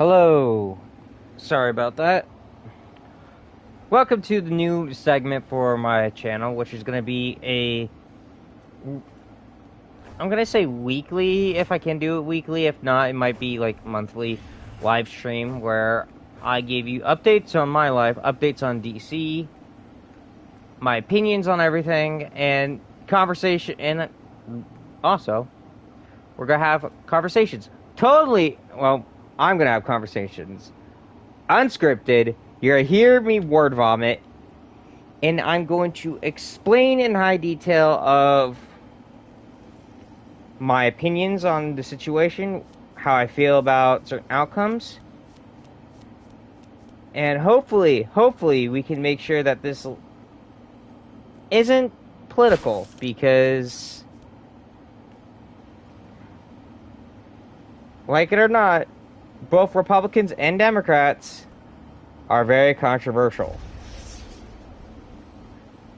Hello. Sorry about that. Welcome to the new segment for my channel, which is going to be I'm going to say weekly, if I can do it weekly. If not, it might be like monthly live stream where I give you updates on my life, updates on DC, my opinions on everything, and conversation. And also, we're going to have conversations. Totally, well, I'm going to have conversations. Unscripted. You're gonna hear me word vomit, and I'm going to explain in high detail of my opinions on the situation, how I feel about certain outcomes, and hopefully we can make sure that this isn't political, because like it or not, both Republicans and Democrats are very controversial.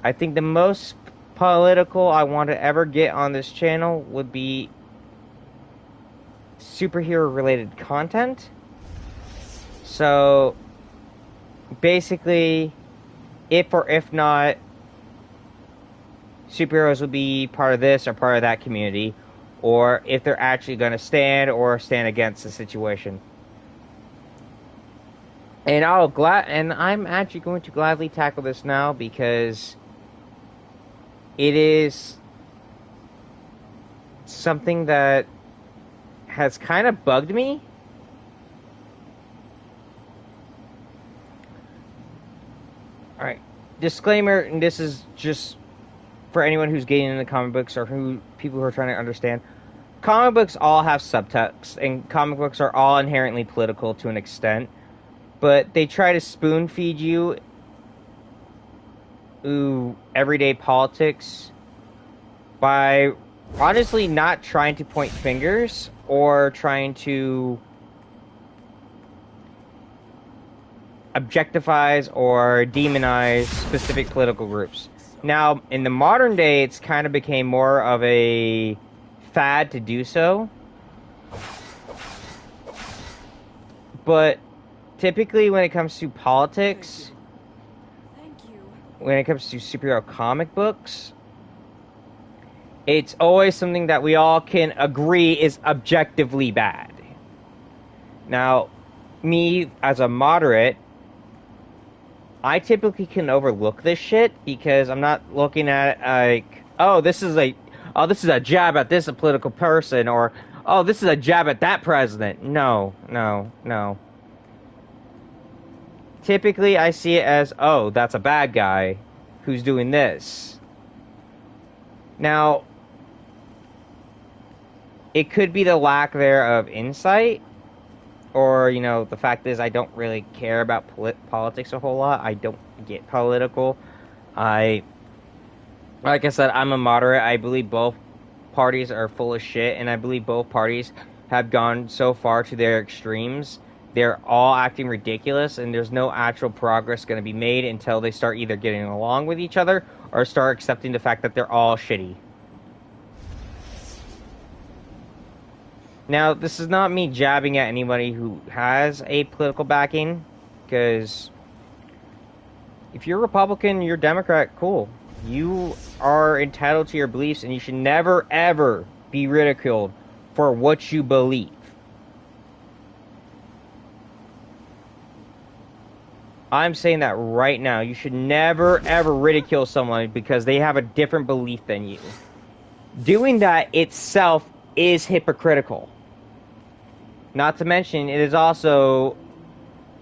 I think the most political I want to ever get on this channel would be superhero related content. So basically, if or if not, superheroes will be part of this or part of that community, or if they're actually going to stand or stand against the situation. And I'm actually going to gladly tackle this now, because it is something that has kind of bugged me. Alright, disclaimer, and this is just for anyone who's getting into comic books or people who are trying to understand. Comic books all have subtext, and comic books are all inherently political to an extent. But they try to spoon feed you everyday politics by honestly not trying to point fingers or trying to objectifies or demonize specific political groups. Now, in the modern day, it's kind of became more of a fad to do so. But typically, when it comes to politics, when it comes to superhero comic books, it's always something that we all can agree is objectively bad. Now, me, as a moderate, I typically can overlook this shit, because I'm not looking at it like, oh, this is a jab at this political person, or, oh, this is a jab at that president. No. Typically, I see it as, oh, that's a bad guy who's doing this. Now, it could be the lack there of insight, or, the fact is I don't really care about politics a whole lot. I don't get political. Like I said, I'm a moderate. I believe both parties are full of shit, and I believe both parties have gone so far to their extremes. They're all acting ridiculous, and there's no actual progress going to be made until they start either getting along with each other or start accepting the fact that they're all shitty. Now, this is not me jabbing at anybody who has a political backing, because if you're Republican, you're Democrat, cool. You are entitled to your beliefs, and you should never, ever be ridiculed for what you believe. I'm saying that right now. You should never, ever ridicule someone because they have a different belief than you. Doing that itself is hypocritical. Not to mention, it is also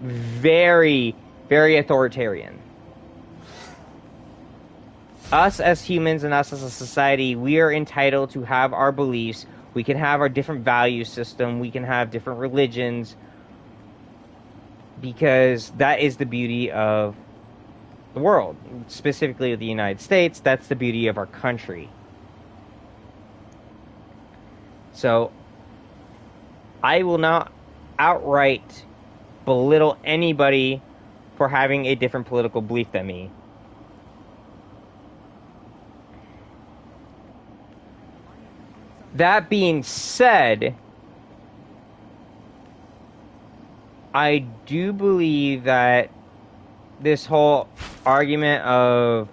very, very authoritarian. Us as humans and us as a society, we are entitled to have our beliefs. We can have our different value system. We can have different religions. Because that is the beauty of the world. Specifically of the United States, that's the beauty of our country. So, I will not outright belittle anybody for having a different political belief than me. That being said, I do believe that this whole argument of,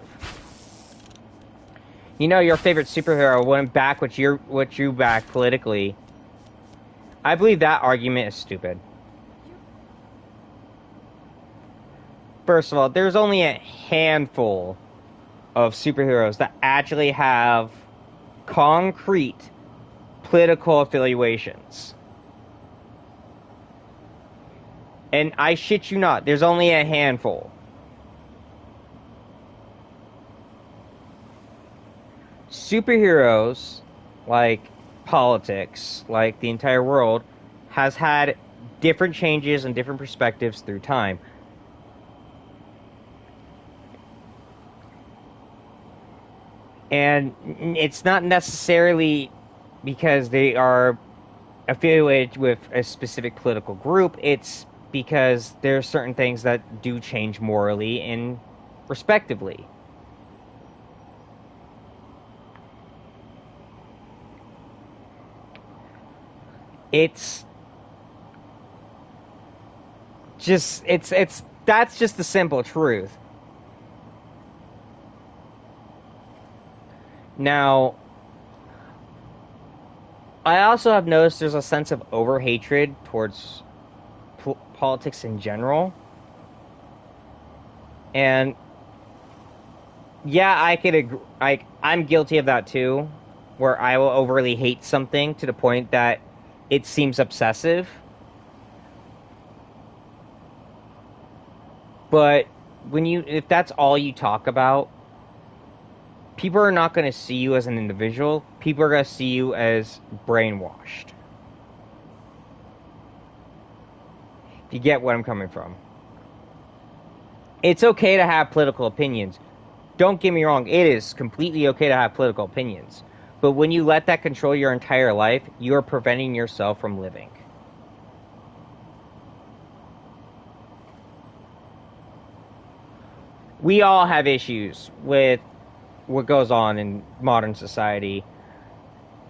you know, your favorite superhero wouldn't back what you back politically. I believe that argument is stupid. First of all, there's only a handful of superheroes that actually have concrete political affiliations. And I shit you not, there's only a handful. Superheroes, like politics, like the entire world, has had different changes and different perspectives through time. And it's not necessarily because they are affiliated with a specific political group. It's because there are certain things that do change morally and respectively. It's just, that's just the simple truth. Now, I also have noticed there's a sense of over-hatred towards politics in general. And yeah, I could agree. I'm guilty of that too, where I will overly hate something to the point that it seems obsessive. But if that's all you talk about, people are not going to see you as an individual. People are going to see you as brainwashed. If you get what I'm coming from. It's okay to have political opinions. Don't get me wrong, it is completely okay to have political opinions. But when you let that control your entire life, you are preventing yourself from living. We all have issues with what goes on in modern society.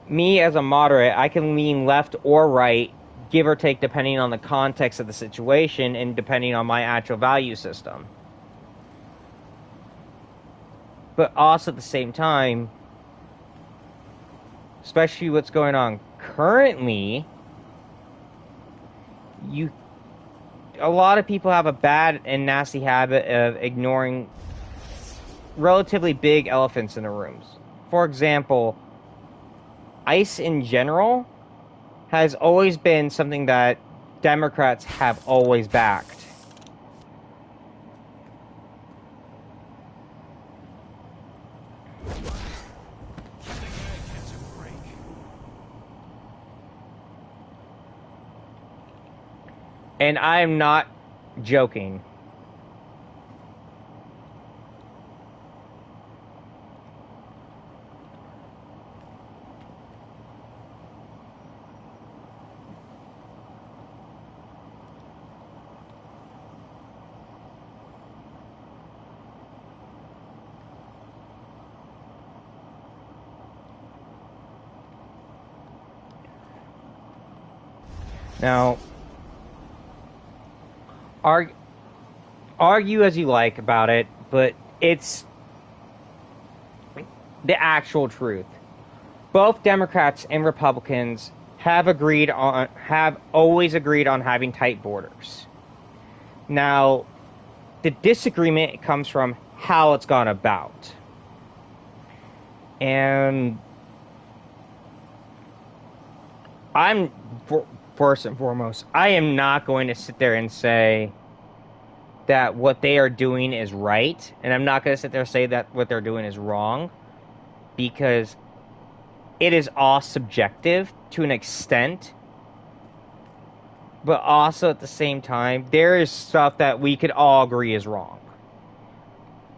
Me, as a moderate, I can lean left or right, give or take, depending on the context of the situation and depending on my actual value system. But also at the same time, especially what's going on currently, a lot of people have a bad and nasty habit of ignoring relatively big elephants in the rooms. For example, ICE in general has always been something that Democrats have always backed. And I'm not joking. Now, argue as you like about it, but it's the actual truth. Both Democrats and Republicans have always agreed on having tight borders. Now, the disagreement comes from how it's gone about. And first and foremost, I am not going to sit there and say that what they are doing is right, and I'm not going to sit there and say that what they're doing is wrong, because it is all subjective to an extent, but also at the same time, there is stuff that we could all agree is wrong.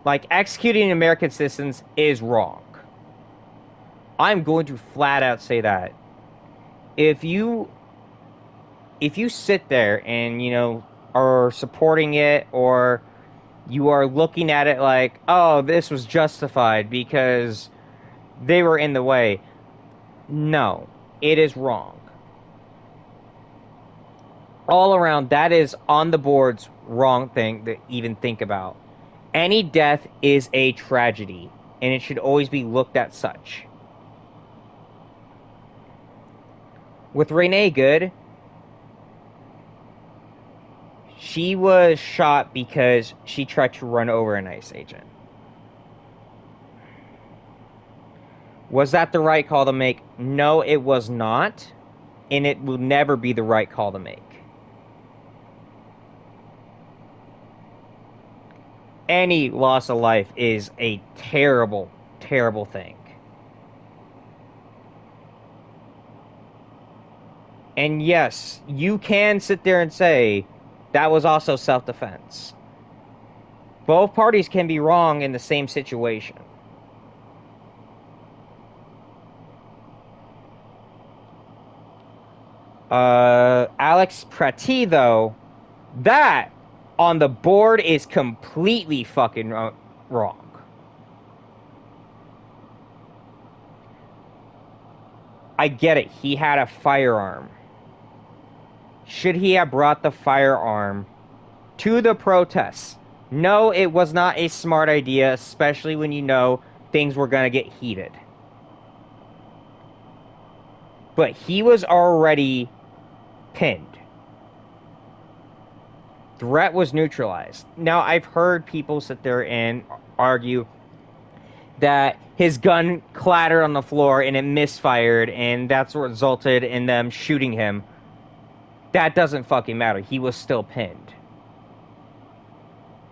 Like, executing American citizens is wrong. I'm going to flat out say that. If you sit there and, are supporting it, or you are looking at it like, oh, this was justified because they were in the way. No, it is wrong. all around, that is on the board's wrong thing to even think about. Any death is a tragedy, and it should always be looked at such. With Renee Good, she was shot because she tried to run over an ICE agent. Was that the right call to make? No, it was not, and it will never be the right call to make. Any loss of life is a terrible, terrible thing. And yes, you can sit there and say that was also self-defense. Both parties can be wrong in the same situation. Alex Prati, though, that on the board is completely fucking wrong. I get it. He had a firearm. Should he have brought the firearm to the protests? No, it was not a smart idea, especially when you know things were going to get heated. But he was already pinned. Threat was neutralized. Now, I've heard people sit there and argue that his gun clattered on the floor and it misfired, and that's what resulted in them shooting him. That doesn't fucking matter. He was still pinned.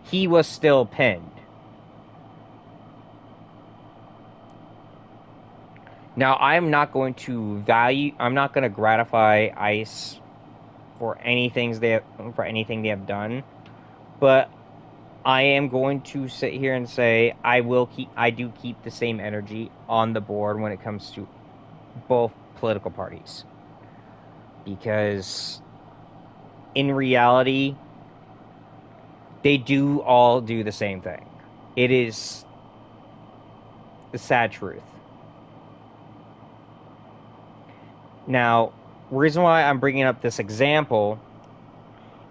He was still pinned. Now, I'm not going to gratify ICE for anything they have done, but I am going to sit here and say I do keep the same energy on the board when it comes to both political parties, because in reality, they do all do the same thing. It is the sad truth. Now, the reason why I'm bringing up this example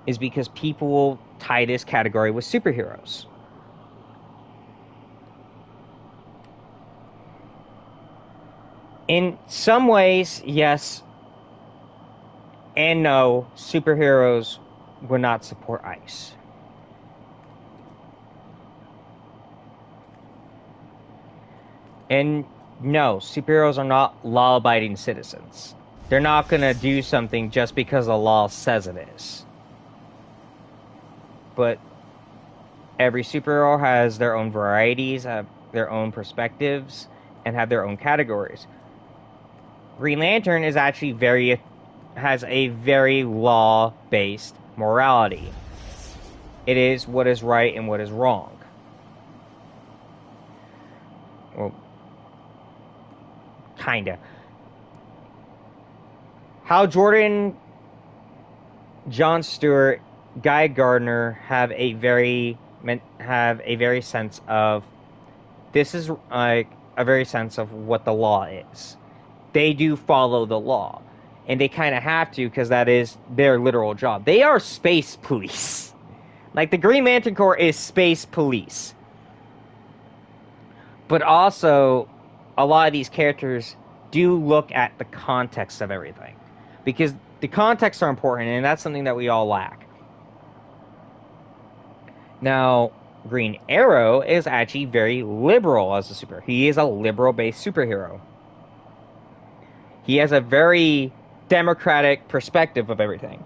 is because people will tie this category with superheroes. In some ways, yes and no, superheroes would not support ICE. And no, superheroes are not law-abiding citizens. They're not going to do something just because the law says it is. But every superhero has their own varieties, have their own perspectives, and have their own categories. Green Lantern is actually has a very law-based morality. It is what is right and what is wrong. Well, kinda. Hal Jordan, Jon Stewart, Guy Gardner have a very sense of what the law is. They do follow the law, and they kind of have to, because that is their literal job. They are space police. Like, the Green Lantern Corps is space police. But also, a lot of these characters do look at the context of everything, because the contexts are important, and that's something that we all lack. Now, Green Arrow is actually very liberal as a superhero. He is a liberal-based superhero. He has a very democratic perspective of everything.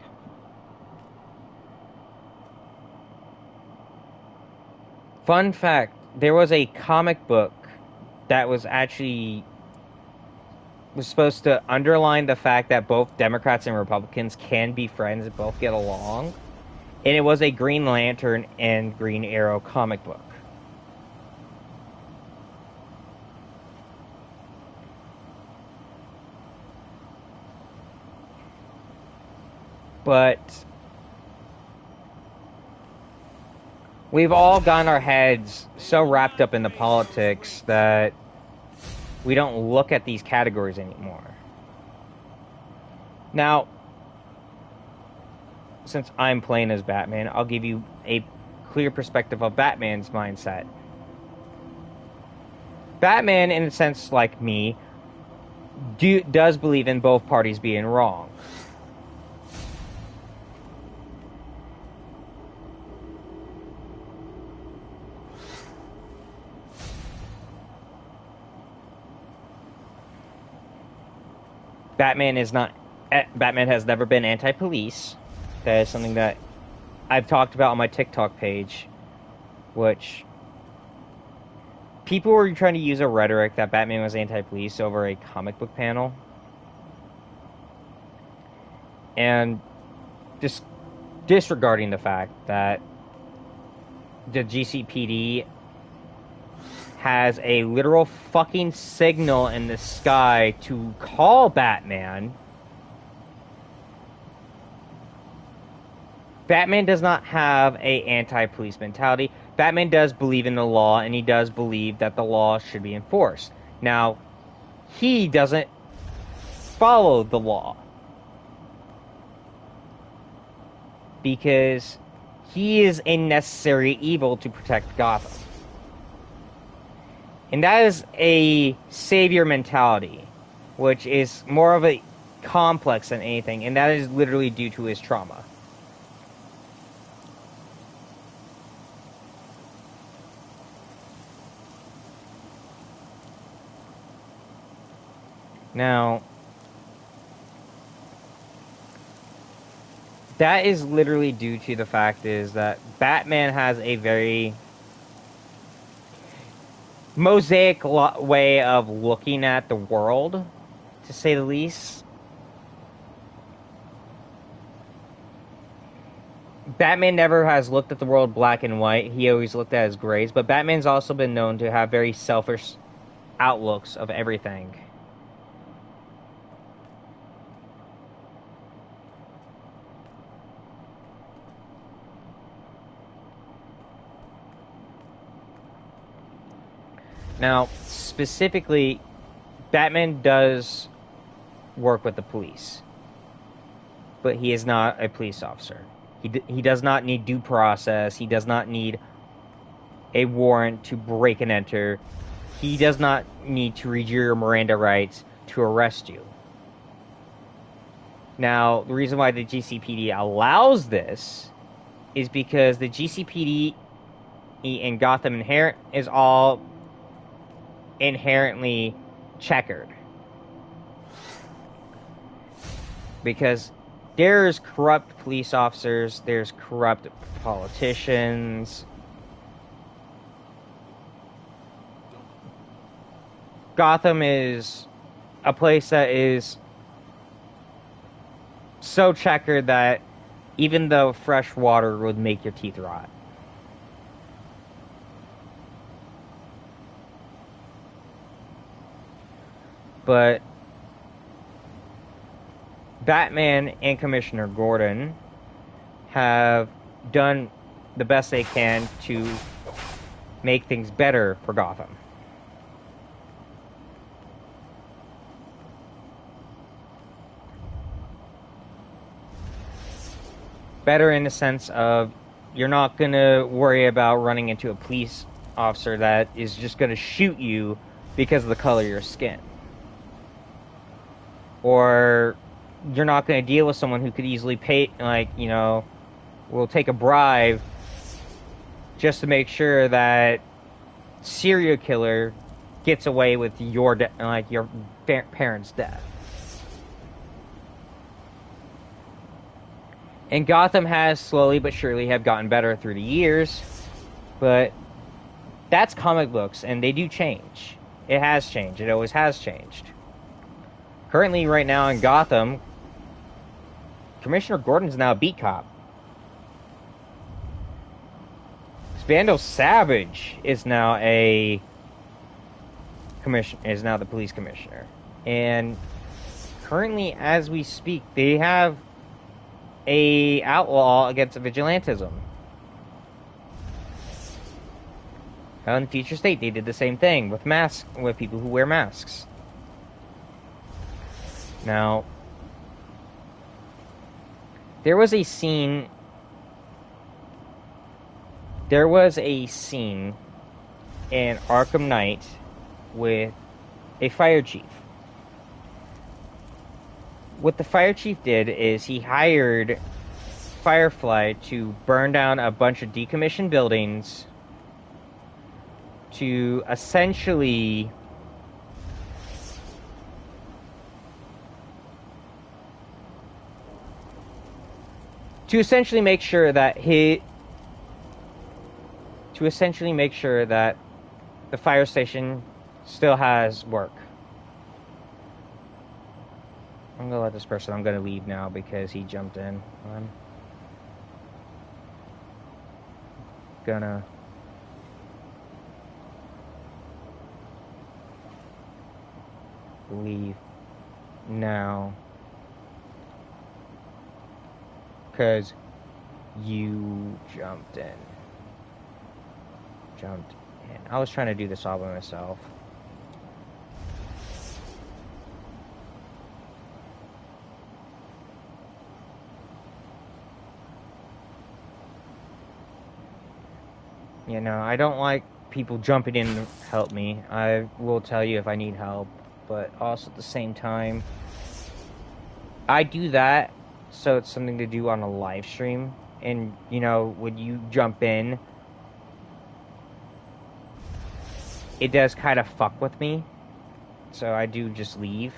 Fun fact, there was a comic book that was supposed to underline the fact that both Democrats and Republicans can be friends and both get along. And it was a Green Lantern and Green Arrow comic book. But we've all gotten our heads so wrapped up in the politics that we don't look at these categories anymore. Now, since I'm playing as Batman, I'll give you a clear perspective of Batman's mindset. Batman, in a sense like me, does believe in both parties being wrong. Batman has never been anti-police. That is something that I've talked about on my TikTok page, which people were trying to use a rhetoric that Batman was anti-police over a comic book panel. And just disregarding the fact that the GCPD has a literal fucking signal in the sky to call Batman. Batman does not have a anti-police mentality. Batman does believe in the law, and he does believe that the law should be enforced. Now, he doesn't follow the law because he is a necessary evil to protect Gotham. And that is a savior mentality, which is more of a complex than anything, and that is literally due to his trauma. Now, that is literally due to the fact is that Batman has a very mosaic way of looking at the world, to say the least. Batman never has looked at the world black and white. He always looked at it as grays. But Batman's also been known to have very selfish outlooks of everything. Now, specifically, Batman does work with the police, but he is not a police officer. He does not need due process. He does not need a warrant to break and enter. He does not need to read your Miranda rights to arrest you. Now, the reason why the GCPD allows this is because the GCPD in Gotham is all inherently checkered, because there's corrupt police officers, there's corrupt politicians. Gotham is a place that is so checkered that even though fresh water would make your teeth rot. But Batman and Commissioner Gordon have done the best they can to make things better for Gotham. Better in the sense of you're not going to worry about running into a police officer that is just going to shoot you because of the color of your skin. Or you're not going to deal with someone who could easily pay, will take a bribe just to make sure that serial killer gets away with your parents' death. And Gotham has slowly but surely have gotten better through the years, but that's comic books, and they do change. It has changed. It always has changed. Currently, right now in Gotham, Commissioner Gordon's now a beat cop. Vandal Savage is now the police commissioner. And currently, as we speak, they have a outlaw against vigilantism. In Future State, they did the same thing with people who wear masks. Now, There was a scene. There was a scene in Arkham Knight with a fire chief. What the fire chief did is he hired Firefly to burn down a bunch of decommissioned buildings to essentially make sure that the fire station still has work. I'm gonna let this person. I'm gonna leave now because he jumped in. I'm gonna leave now because you jumped in. I was trying to do this all by myself. You know, I don't like people jumping in to help me. I will tell you if I need help, but also at the same time, I do that so it's something to do on a live stream. And, you know, when you jump in, it does kind of fuck with me. So I do just leave.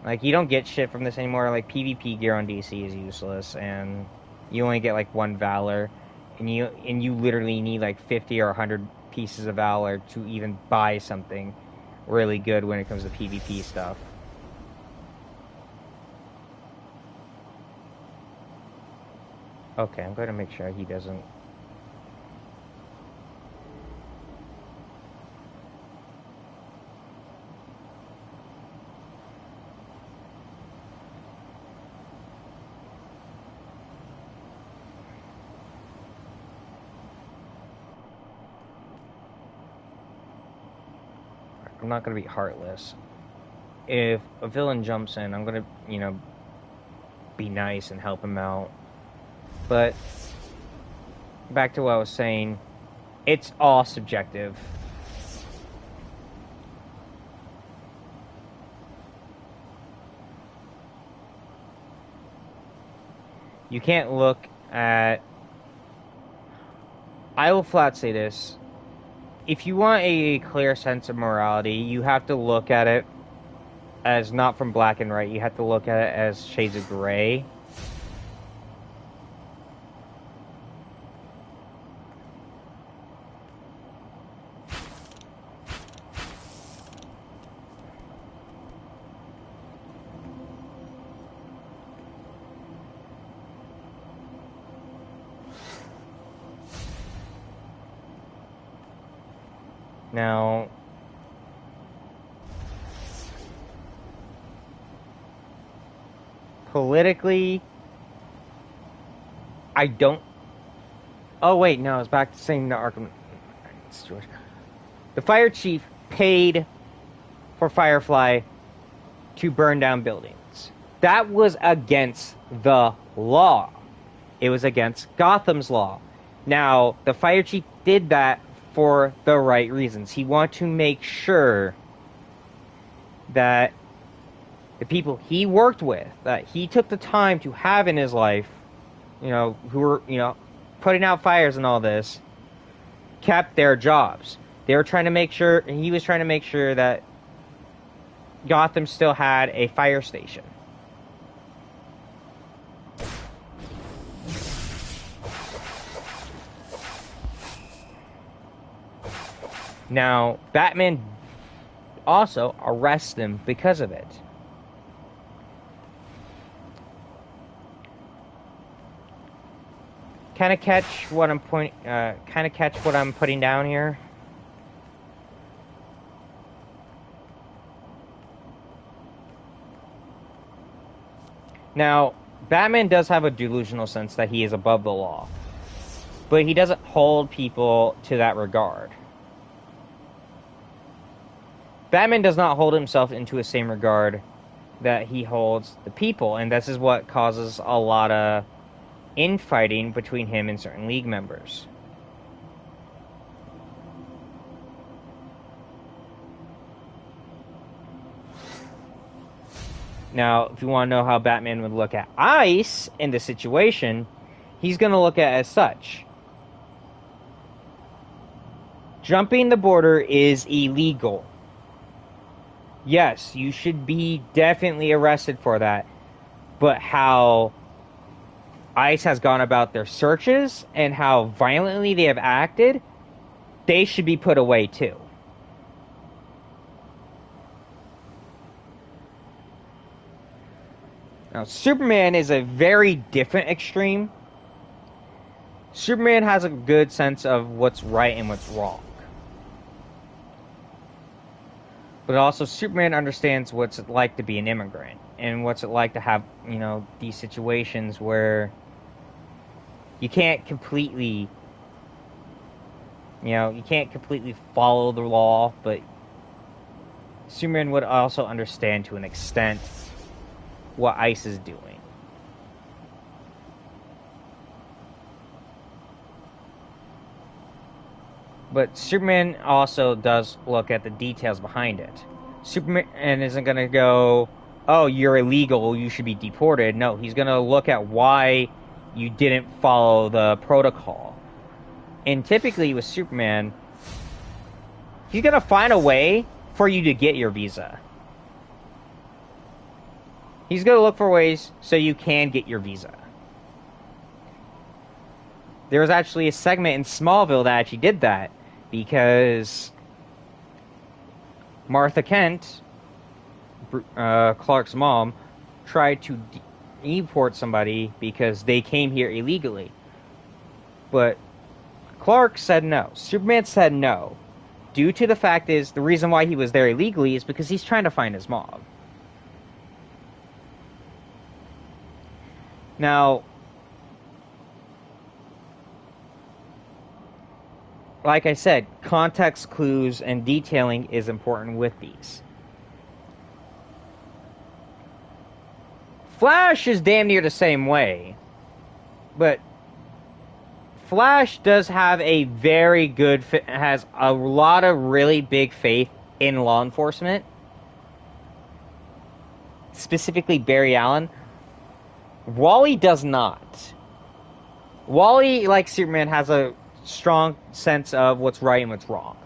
Like, you don't get shit from this anymore. Like, PvP gear on DC is useless, and you only get like one Valor, and you literally need like 50 or 100 pieces of Valor to even buy something really good when it comes to PvP stuff. Okay, I'm going to make sure he doesn't. I'm not going to be heartless. If a villain jumps in, I'm going to, you know, be nice and help him out. But back to what I was saying, it's all subjective. You can't look at... I will flat say this. If you want a clear sense of morality, you have to look at it as not from black and white. You have to look at it as shades of gray. Now, politically, I don't... Oh, wait, no, it's back to saying the Arkham... The fire chief paid for Firefly to burn down buildings. That was against the law. It was against Gotham's law. Now, the fire chief did that for the right reasons. He wanted to make sure that the people he worked with, that he took the time to have in his life, you know, who were, you know, putting out fires and all this, kept their jobs. They were trying to make sure, and he was trying to make sure that Gotham still had a fire station. Now, Batman also arrests him because of it. Kind of catch what I'm putting down here. Now, Batman does have a delusional sense that he is above the law, but he doesn't hold people to that regard. Batman does not hold himself into the same regard that he holds the people, and this is what causes a lot of infighting between him and certain league members. Now, if you want to know how Batman would look at ICE in the situation, he's going to look at it as such. Jumping the border is illegal. Yes, you should be definitely arrested for that. But how ICE has gone about their searches and how violently they have acted, they should be put away too. Now, Superman is a very different extreme. Superman has a good sense of what's right and what's wrong. But also, Superman understands what's it like to be an immigrant. And what's it like to have, you know, these situations where you can't completely, you can't completely follow the law. But Superman would also understand to an extent what ICE is doing. But Superman also does look at the details behind it. Superman isn't going to go, oh, you're illegal, you should be deported. No, he's going to look at why you didn't follow the protocol. And typically with Superman, he's going to find a way for you to get your visa. He's going to look for ways so you can get your visa. There was actually a segment in Smallville that actually did that, because Martha Kent, Clark's mom, tried to deport somebody because they came here illegally. But Clark said no. Superman said no. Due to the fact is, the reason why he was there illegally is because he's trying to find his mom. Now, like I said, context clues and detailing is important with these. Flash is damn near the same way. But Flash does have a very good, has a lot of really big faith in law enforcement. Specifically Barry Allen. Wally does not. Wally, like Superman, has a strong sense of what's right and what's wrong.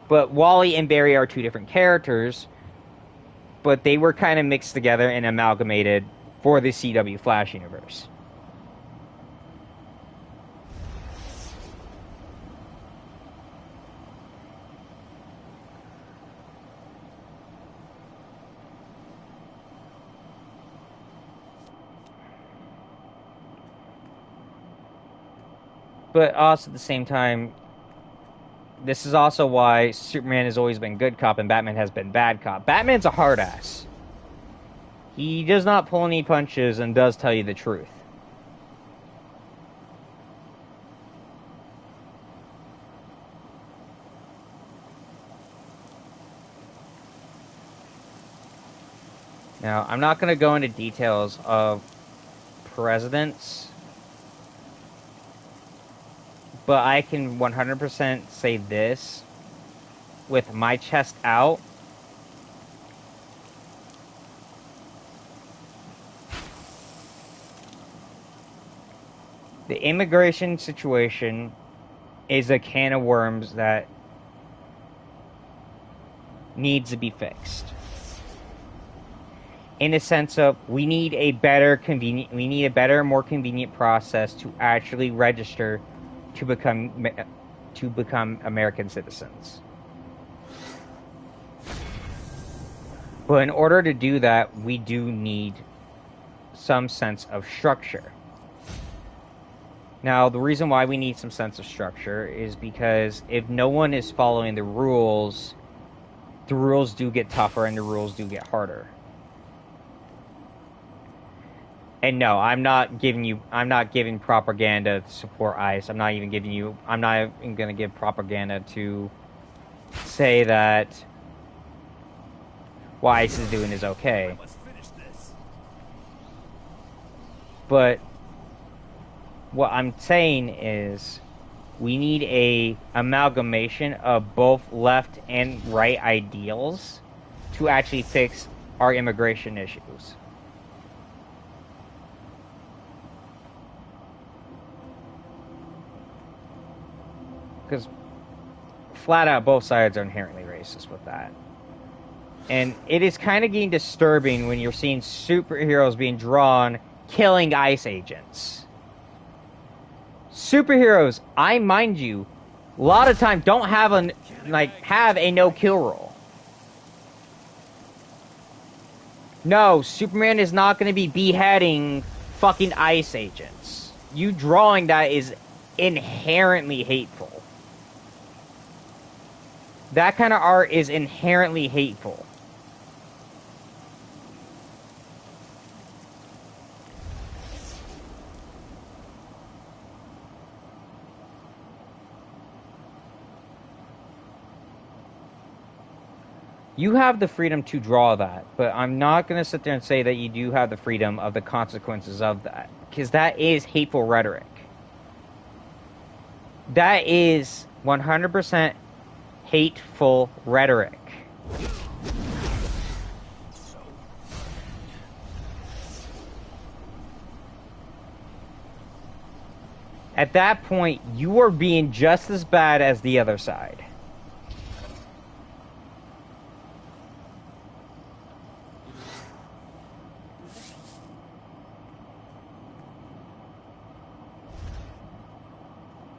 But Wally and Barry are two different characters, but they were kind of mixed together and amalgamated for the CW Flash universe. But also at the same time, this is also why Superman has always been good cop and Batman has been bad cop. Batman's a hard ass. He does not pull any punches and does tell you the truth. Now, I'm not going to go into details of presidents, but I can 100% say this with my chest out. The immigration situation is a can of worms that needs to be fixed. In the sense of, we need a better, more convenient process to actually register to become American citizens. But in order to do that, we do need some sense of structure. Now, the reason why we need some sense of structure is because if no one is following the rules do get tougher and the rules do get harder. And no, I'm not giving propaganda to support ICE. I'm not even going to give propaganda to say that what ICE is doing is okay. But what I'm saying is we need a amalgamation of both left and right ideals to actually fix our immigration issues. Because flat out, both sides are inherently racist with that. And it is kind of getting disturbing when you're seeing superheroes being drawn killing ICE agents. Superheroes, I mind you, a lot of time don't have a no-kill rule. No, Superman is not going to be beheading fucking ICE agents. You drawing that is inherently hateful. That kind of art is inherently hateful. You have the freedom to draw that, but I'm not going to sit there and say that you do have the freedom of the consequences of that, because that is hateful rhetoric. That is 100% hateful rhetoric. At that point, you are being just as bad as the other side.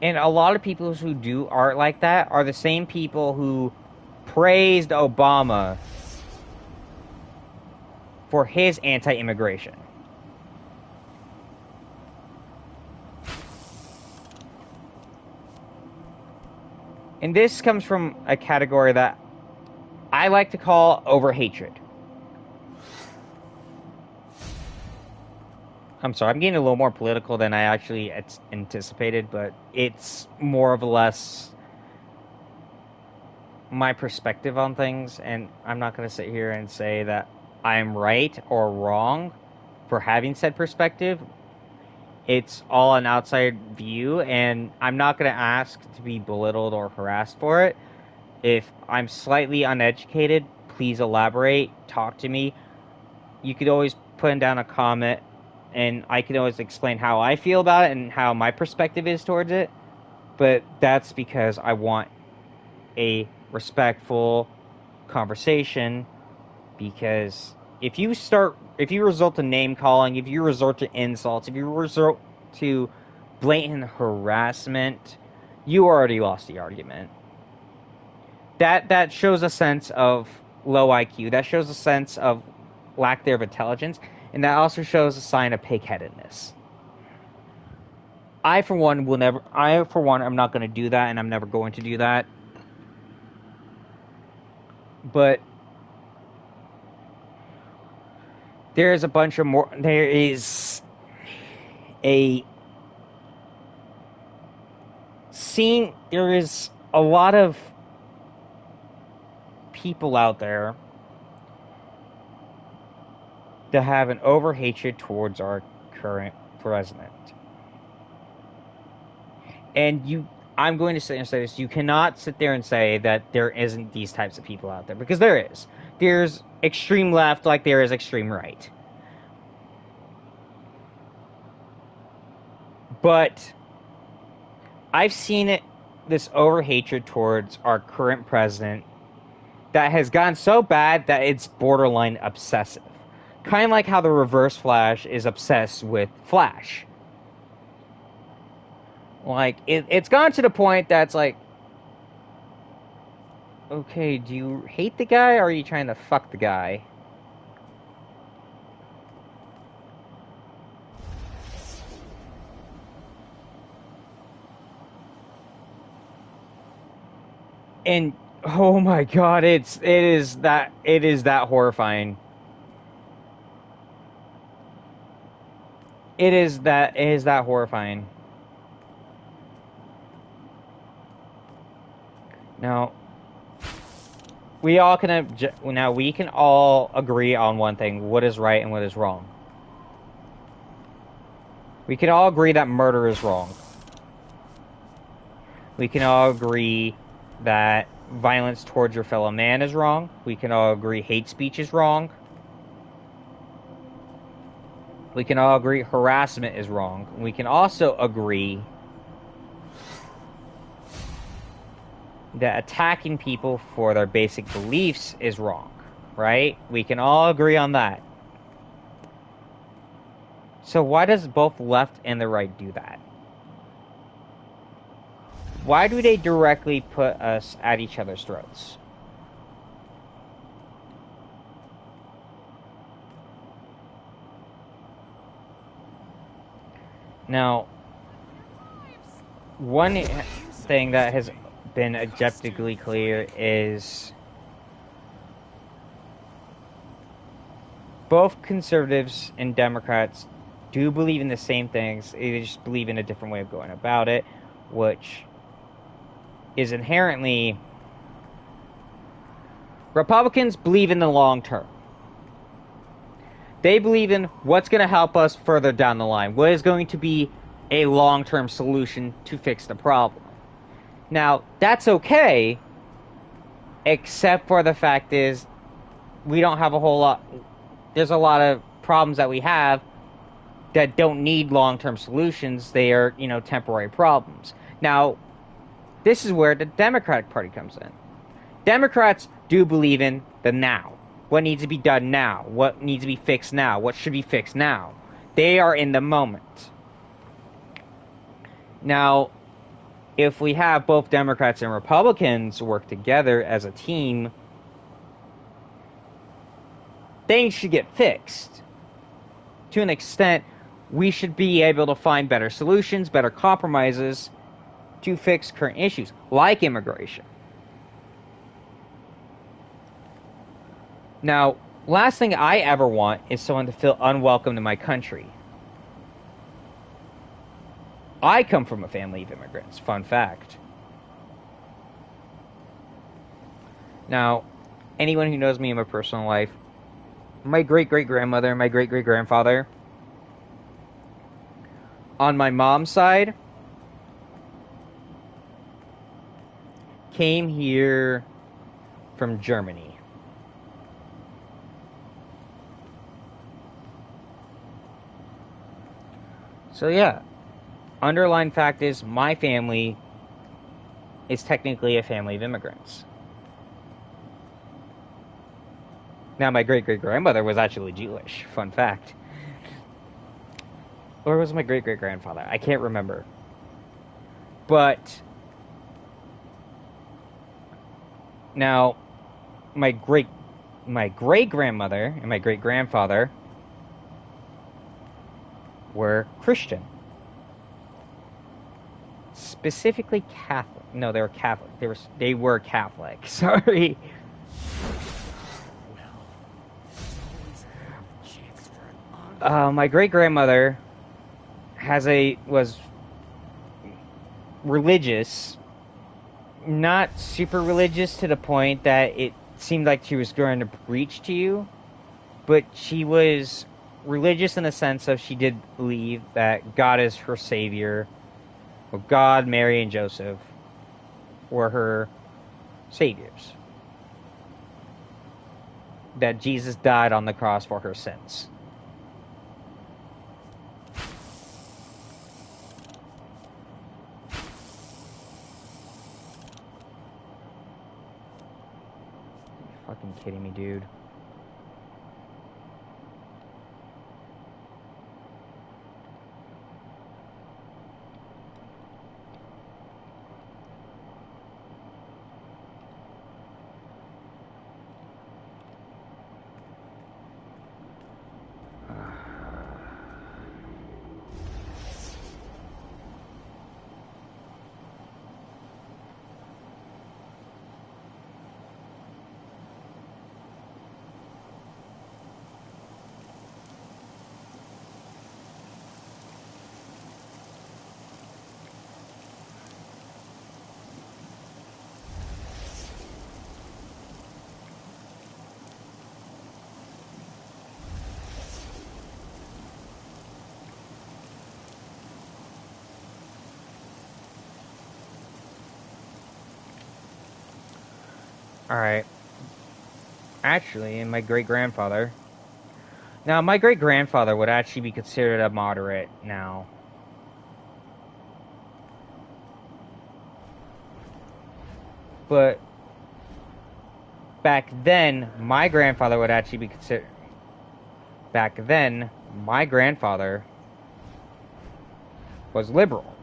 And a lot of people who do art like that are the same people who praised Obama for his anti-immigration. And this comes from a category that I like to call over-hatred. I'm sorry, I'm getting a little more political than I actually anticipated, but it's more or less my perspective on things, and I'm not going to sit here and say that I'm right or wrong for having said perspective. It's all an outside view, and I'm not going to ask to be belittled or harassed for it. If I'm slightly uneducated, please elaborate, talk to me. You could always put down a comment, and I can always explain how I feel about it and how my perspective is towards it. But that's because I want a respectful conversation, because if you resort to name calling, if you resort to insults, if you resort to blatant harassment, you already lost the argument. That shows a sense of low IQ. That shows a sense of lack thereof intelligence. And that also shows a sign of pig-headedness. I, for one, am not going to do that, and I'm never going to do that. But there is a lot of people out there that have an over-hatred towards our current president. And I'm going to sit and say this, you cannot sit there and say that there isn't these types of people out there, because there is. There's extreme left like there is extreme right. But I've seen this over-hatred towards our current president that has gotten so bad that it's borderline obsessive. Kind of like how the Reverse Flash is obsessed with Flash. Like, it's gone to the point that's like, okay, do you hate the guy, or are you trying to fuck the guy? And, oh my god, it is that horrifying. It is that horrifying. Now, we can all agree on one thing: what is right and what is wrong. We can all agree that murder is wrong. We can all agree that violence towards your fellow man is wrong. We can all agree hate speech is wrong. We can all agree harassment is wrong. We can also agree that attacking people for their basic beliefs is wrong, right? We can all agree on that. So why does both left and the right do that? Why do they directly put us at each other's throats? Now, one thing that has been objectively clear is both conservatives and Democrats do believe in the same things. They just believe in a different way of going about it, which is inherently... Republicans believe in the long term. They believe in what's going to help us further down the line. What is going to be a long-term solution to fix the problem. Now, that's okay, except for the fact is we don't have a whole lot... There's a lot of problems that we have that don't need long-term solutions. They are, temporary problems. Now, this is where the Democratic Party comes in. Democrats do believe in the now. What needs to be done now? What needs to be fixed now? What should be fixed now? They are in the moment. Now, if we have both Democrats and Republicans work together as a team, things should get fixed. To an extent, we should be able to find better solutions, better compromises to fix current issues, like immigration. Now, last thing I ever want is someone to feel unwelcome to my country. I come from a family of immigrants, fun fact. Now, anyone who knows me in my personal life, my great-great-grandmother and my great-great-grandfather, on my mom's side, came here from Germany. So yeah, underlying fact is my family is technically a family of immigrants. Now, my great-great-grandmother was actually Jewish, fun fact. Or was it my great-great-grandfather? I can't remember. But now, my great-grandmother and my great-grandfather were Christian. Specifically Catholic. No, they were Catholic. They were Catholic. Sorry. My great-grandmother was religious. Not super religious to the point that it seemed like she was going to preach to you. But she was religious in the sense of she did believe that God is her savior. Well, God, Mary, and Joseph were her saviors. That Jesus died on the cross for her sins. Are you fucking kidding me, dude? Alright. Actually, my great-grandfather... Now, my great-grandfather would actually be considered a moderate now. But back then, my grandfather would actually be considered... Back then, my grandfather was liberal.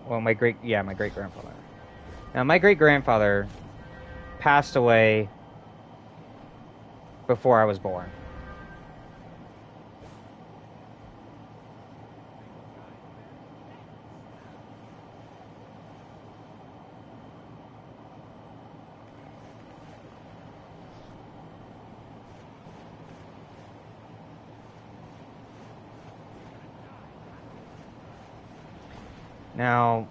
Well, my great-grandfather. Now, my great-grandfather passed away before I was born. Now,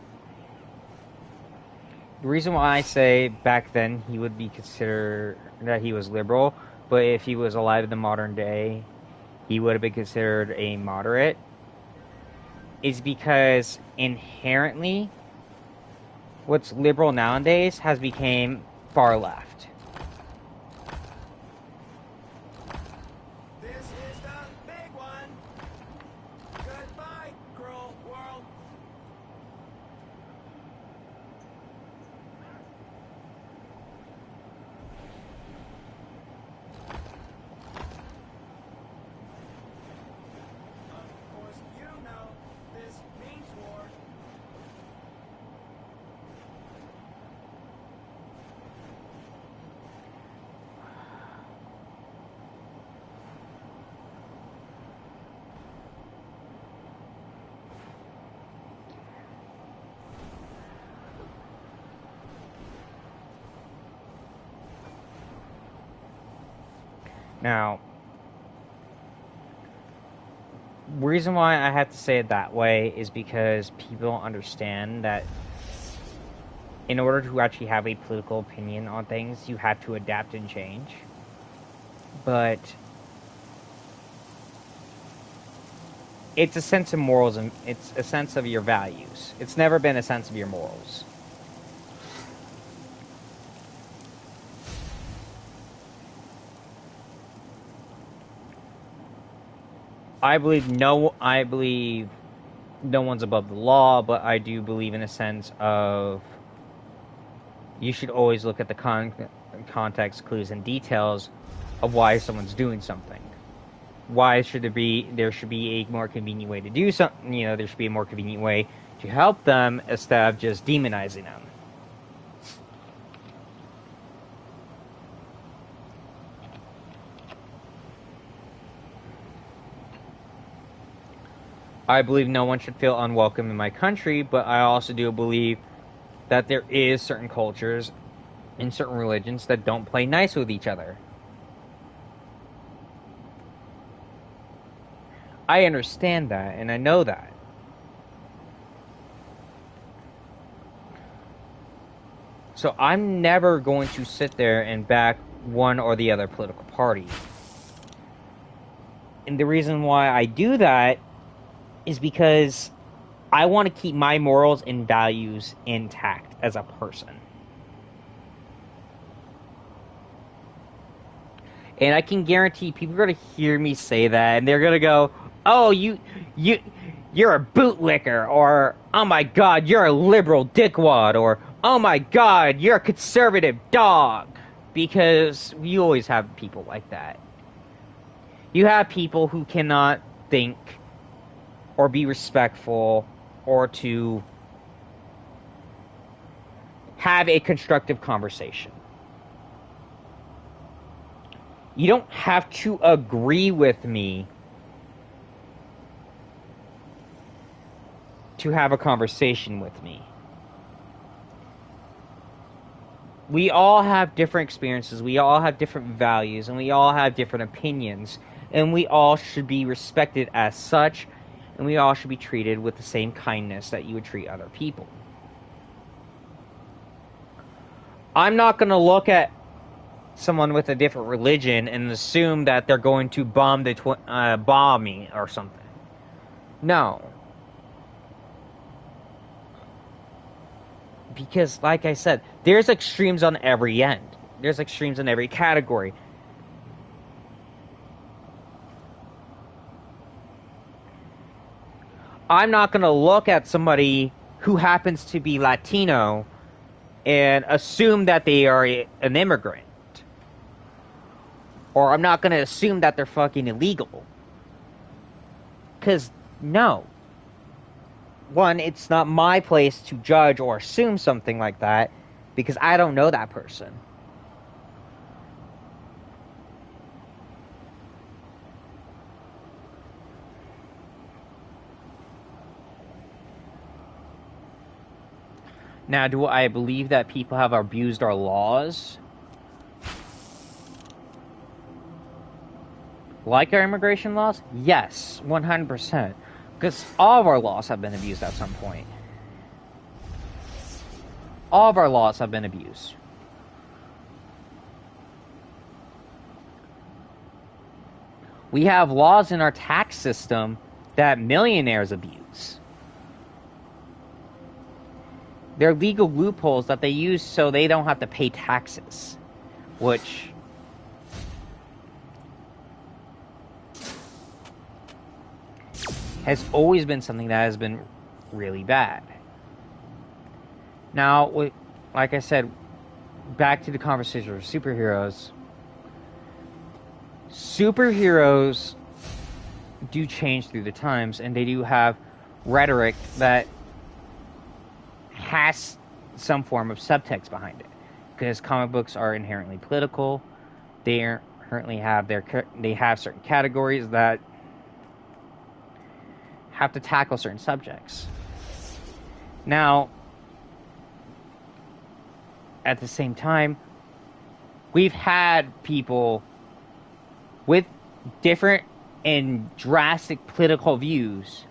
the reason why I say back then he would be considered that he was liberal, but if he was alive in the modern day, he would have been considered a moderate, is because inherently, what's liberal nowadays has become far left. This is the big one. Goodbye, cruel world. Of course, you know this means war. Now, the reason why I have to say it that way is because people don't understand that in order to actually have a political opinion on things, you have to adapt and change. But it's a sense of morals, and it's a sense of your values. It's never been a sense of your morals. I believe no one's above the law, but I do believe in a sense of you should always look at the context, clues, and details of why someone's doing something. Why should there should be a more convenient way to do something, there should be a more convenient way to help them instead of just demonizing them. I believe no one should feel unwelcome in my country, but I also do believe that there is certain cultures and certain religions that don't play nice with each other. I understand that, and I know that. So I'm never going to sit there and back one or the other political party. And the reason why I do that is because I want to keep my morals and values intact as a person. And I can guarantee people are going to hear me say that, and they're going to go, "Oh, you're a bootlicker," or "Oh my God, you're a liberal dickwad," or "Oh my God, you're a conservative dog." Because you always have people like that. You have people who cannot think or be respectful or to have a constructive conversation. You don't have to agree with me to have a conversation with me. We all have different experiences, we all have different values, and we all have different opinions, and we all should be respected as such, and we all should be treated with the same kindness that you would treat other people. I'm not going to look at someone with a different religion and assume that they're going to bomb me or something. No. Because, like I said, there's extremes on every end. There's extremes in every category. I'm not going to look at somebody who happens to be Latino and assume that they are an immigrant. Or I'm not going to assume that they're fucking illegal. Because, no. One, it's not my place to judge or assume something like that, because I don't know that person. Now, do I believe that people have abused our laws? Like our immigration laws? Yes, 100%. Because all of our laws have been abused at some point. All of our laws have been abused. We have laws in our tax system that millionaires abuse. They're legal loopholes that they use so they don't have to pay taxes, which has always been something that has been really bad. Now, like I said, back to the conversation of superheroes. Superheroes do change through the times, and they do have rhetoric that has some form of subtext behind it. Because comic books are inherently political. They inherently have certain categories that have to tackle certain subjects. Now, at the same time, we've had people with different and drastic political views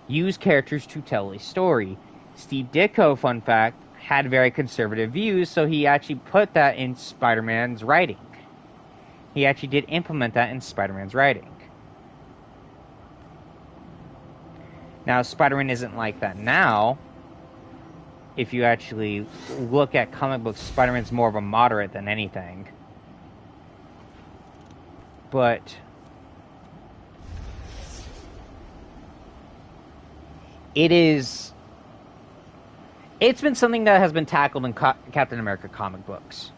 use characters to tell a story. Steve Ditko, fun fact, had very conservative views, so he actually put that in Spider-Man's writing. He actually did implement that in Spider-Man's writing. Now, Spider-Man isn't like that now. If you actually look at comic books, Spider-Man's more of a moderate than anything. But it's been something that has been tackled in Captain America comic books.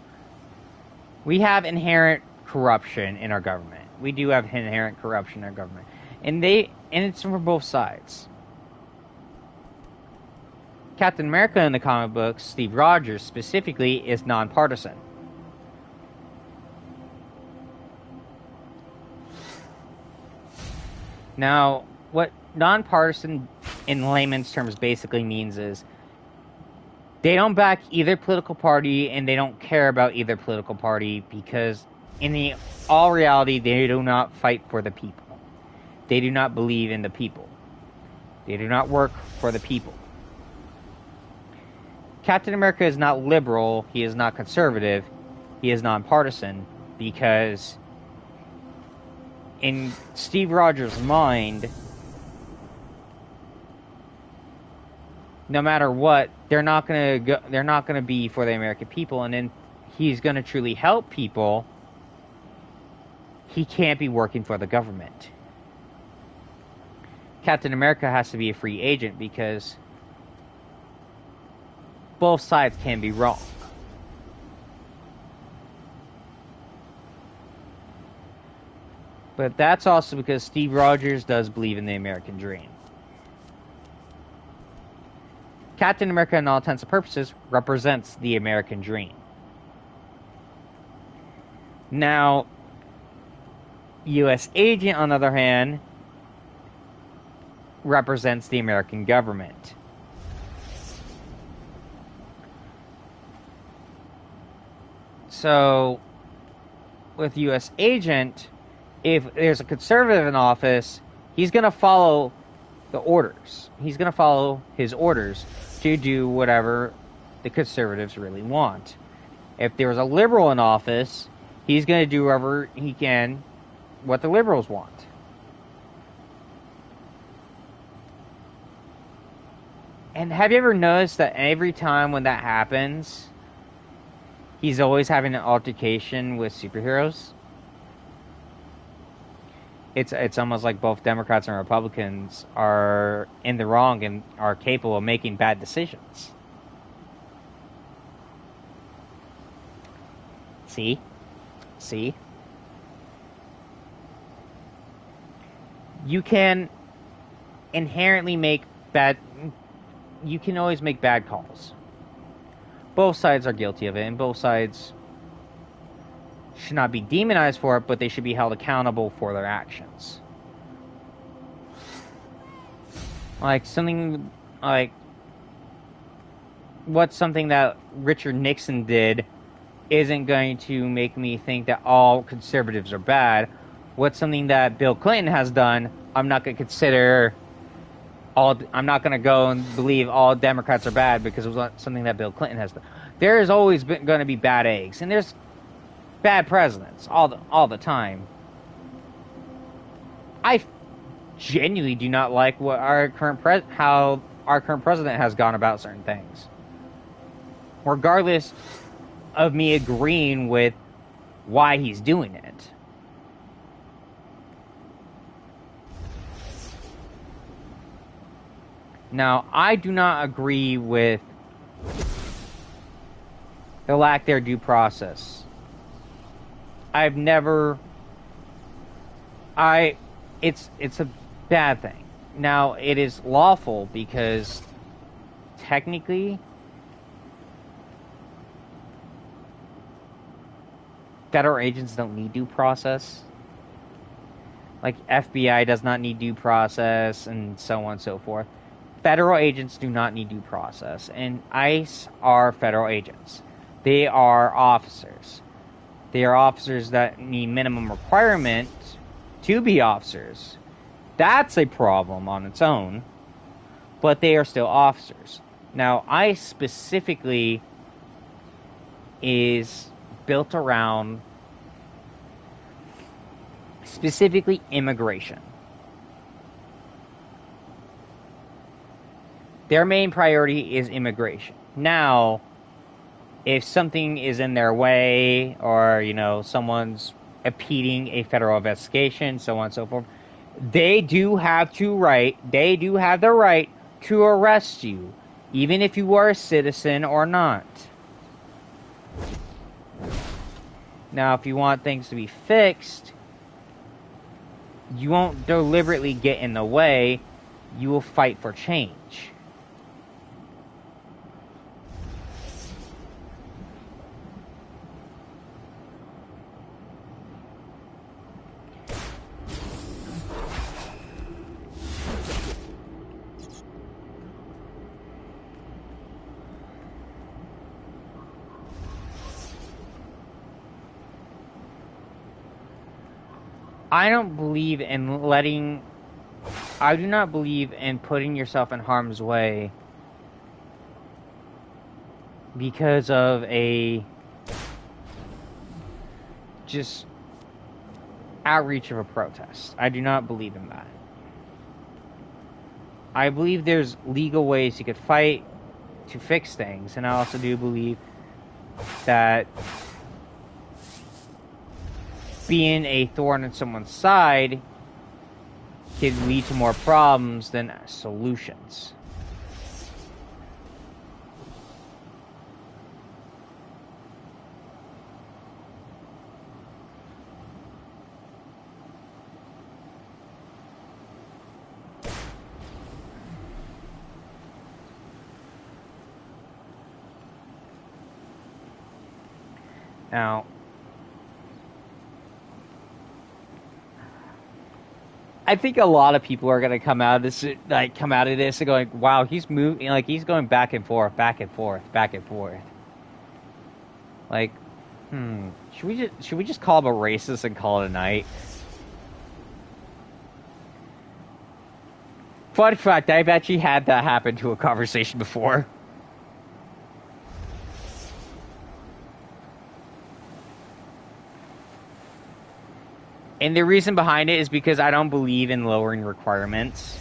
We have inherent corruption in our government. We do have inherent corruption in our government. And it's from both sides. Captain America in the comic books, Steve Rogers specifically, is nonpartisan. Now, what nonpartisan in layman's terms basically means is they don't back either political party and they don't care about either political party, because in all reality, they do not fight for the people. They do not believe in the people. They do not work for the people. Captain America is not liberal, he is not conservative, he is nonpartisan, because in Steve Rogers' mind, no matter what, they're not gonna be for the American people, and then he's gonna truly help people. He can't be working for the government. Captain America has to be a free agent, because both sides can be wrong. But that's also because Steve Rogers does believe in the American dream. Captain America, in all intents and purposes, represents the American dream. Now, U.S. Agent, on the other hand, represents the American government. So, with U.S. Agent, if there's a conservative in office, he's going to follow the orders. He's going to follow his orders to do whatever the conservatives really want. If there's a liberal in office, he's going to do whatever he can what the liberals want. And have you ever noticed that every time when that happens, he's always having an altercation with superheroes? It's almost like both Democrats and Republicans are in the wrong and are capable of making bad decisions. See? See? You can inherently make bad... You can always make bad calls. Both sides are guilty of it, and both sides should not be demonized for it, but they should be held accountable for their actions. Like something like what's something that Richard Nixon did isn't going to make me think that all conservatives are bad. What's something that Bill Clinton has done, I'm not going to consider I'm not going to go and believe all Democrats are bad because it was something that Bill Clinton has done. There is always going to be bad eggs, and there's bad presidents all the time. I genuinely do not like what how our current president has gone about certain things, regardless of me agreeing with why he's doing it. Now, I do not agree with the lack of their due process. I've never... It's a bad thing. Now, it is lawful because technically federal agents don't need due process. Like FBI does not need due process and so on and so forth. Federal agents do not need due process, and ICE are federal agents. They are officers. They are officers that need minimum requirements to be officers. That's a problem on its own, but they are still officers. Now, ICE specifically is built around specifically immigration. Their main priority is immigration. Now, if something is in their way, or, someone's impeding a federal investigation, so on and so forth, they do have the right to arrest you, even if you are a citizen or not. Now, if you want things to be fixed, you won't deliberately get in the way. You will fight for change. I do not believe in putting yourself in harm's way because of a just outreach of a protest. I do not believe in that. I believe there's legal ways you could fight to fix things, and I also do believe that being a thorn in someone's side can lead to more problems than solutions. Now, I think a lot of people are gonna come out of this and going, "Wow, he's moving, he's going back and forth, back and forth, back and forth." Like, should we just call him a racist and call it a night? Fun fact: I've actually had that happen to a conversation before. And the reason behind it is because I don't believe in lowering requirements.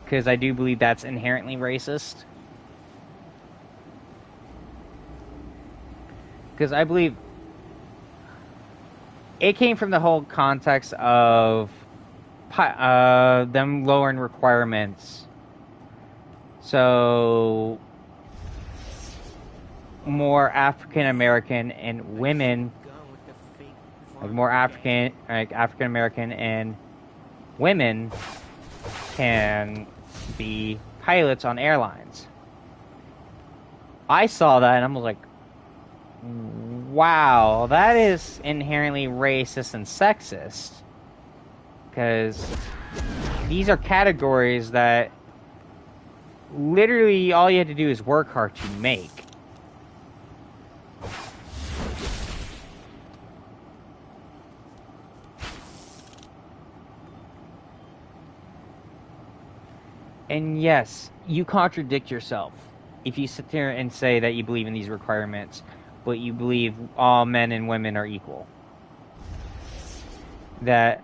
Because I do believe that's inherently racist. because I believe it came from the whole context of them lowering requirements. So more African American and women, like more African American and women can be pilots on airlines. I saw that and I was like, wow, that is inherently racist and sexist. Because these are categories that literally all you have to do is work hard to make. And yes, you contradict yourself if you sit there and say that you believe in these requirements, but you believe all men and women are equal. That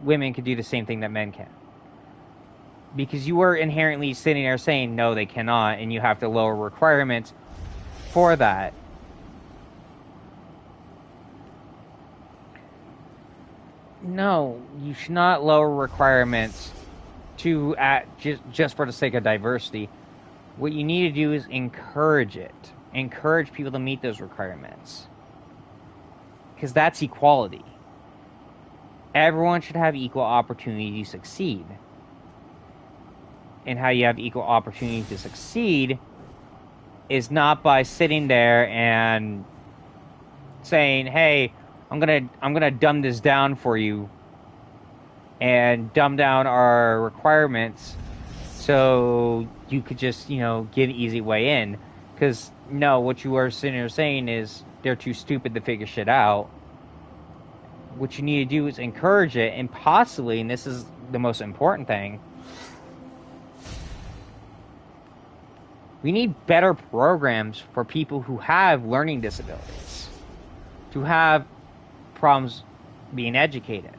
women can do the same thing that men can. Because you are inherently sitting there saying, no, they cannot, and you have to lower requirements for that. No, you should not lower requirements to just for the sake of diversity. What you need to do is encourage it. Encourage people to meet those requirements. Because that's equality. Everyone should have equal opportunity to succeed. And how you have equal opportunity to succeed is not by sitting there and saying, hey, I'm gonna dumb this down for you and dumb down our requirements so you could just, get an easy way in. Because, no, what you are sitting there saying is they're too stupid to figure shit out. What you need to do is encourage it, and possibly, and this is the most important thing, we need better programs for people who have learning disabilities, to have problems being educated.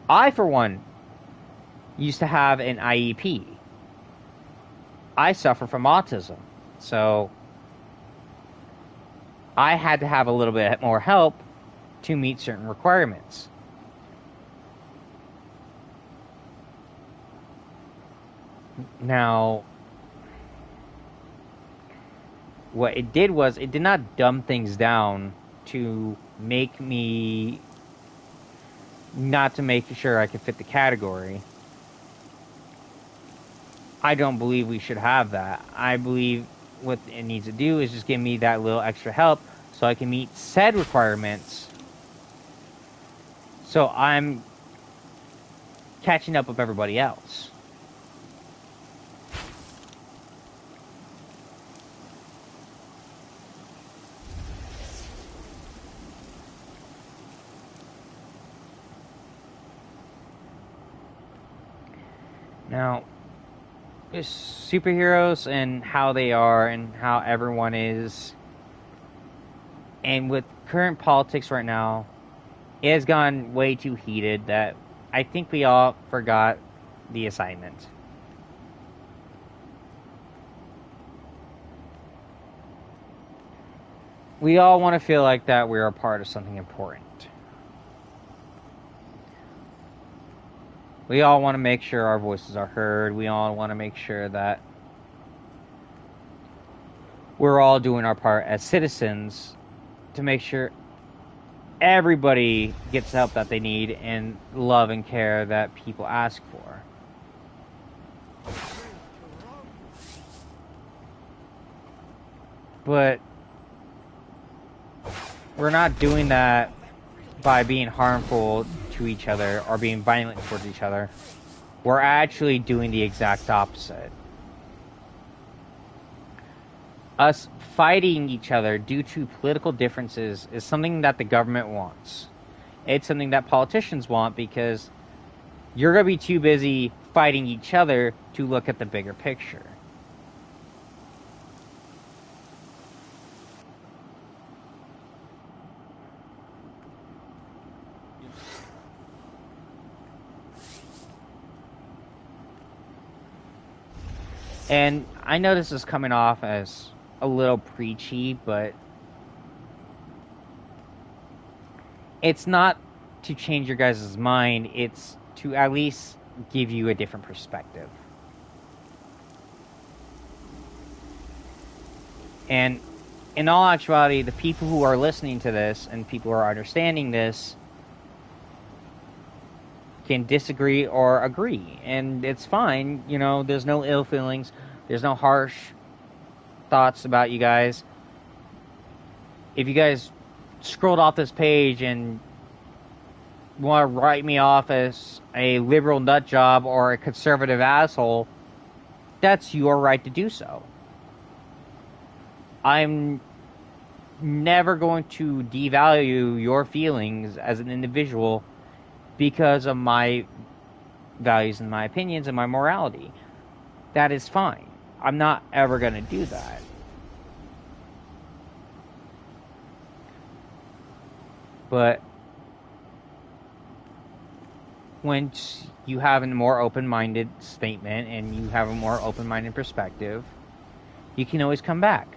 I, for one, used to have an IEP. I suffer from autism, so I had to have a little bit more help to meet certain requirements. Now, what it did was it did not dumb things down to make me not to make sure I could fit the category. I don't believe we should have that. I believe what it needs to do is just give me that little extra help so I can meet said requirements. So I'm catching up with everybody else. Now, superheroes and how they are and how everyone is, and with current politics right now, it has gone way too heated that I think we all forgot the assignment. We all want to feel like that we're a part of something important. We all want to make sure our voices are heard. We all want to make sure that we're all doing our part as citizens to make sure everybody gets the help that they need and love and care that people ask for. But we're not doing that by being harmful to each other or being violent towards each other. We're actually doing the exact opposite. Us fighting each other due to political differences is something that the government wants. It's something that politicians want because you're going to be too busy fighting each other to look at the bigger picture. And I know this is coming off as a little preachy, but it's not to change your guys' mind, it's to at least give you a different perspective. And in all actuality, the people who are listening to this and people who are understanding this can disagree or agree. And it's fine, you know, there's no ill feelings, there's no harsh thoughts about you guys. If you guys scrolled off this page and want to write me off as a liberal nut job or a conservative asshole, that's your right to do so. I'm never going to devalue your feelings as an individual because of my values and my opinions and my morality. That is fine. I'm not ever going to do that. But once you have a more open-minded statement and you have a more open-minded perspective, you can always come back.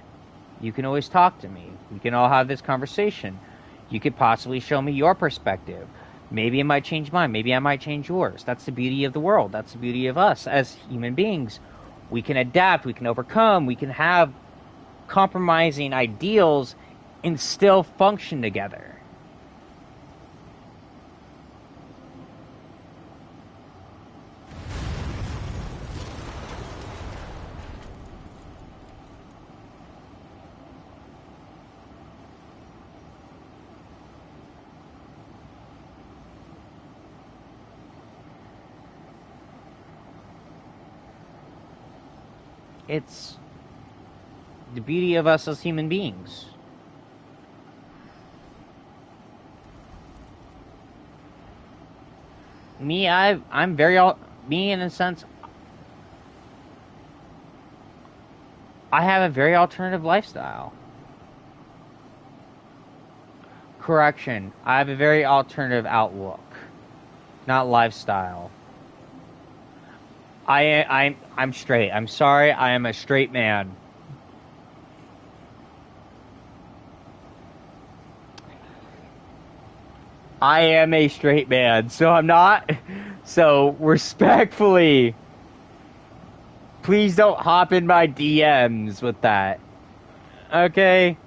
You can always talk to me. We can all have this conversation. You could possibly show me your perspective. Maybe I might change mine. Maybe I might change yours. That's the beauty of the world. That's the beauty of us as human beings. We can adapt. We can overcome. We can have compromising ideals and still function together. It's the beauty of us as human beings. Me in a sense, I have a very alternative lifestyle. Correction, I have a very alternative outlook, not lifestyle. I'm straight. I'm sorry, I am a straight man. I am a straight man, so I'm not. So, respectfully, please don't hop in my DMs with that. Okay?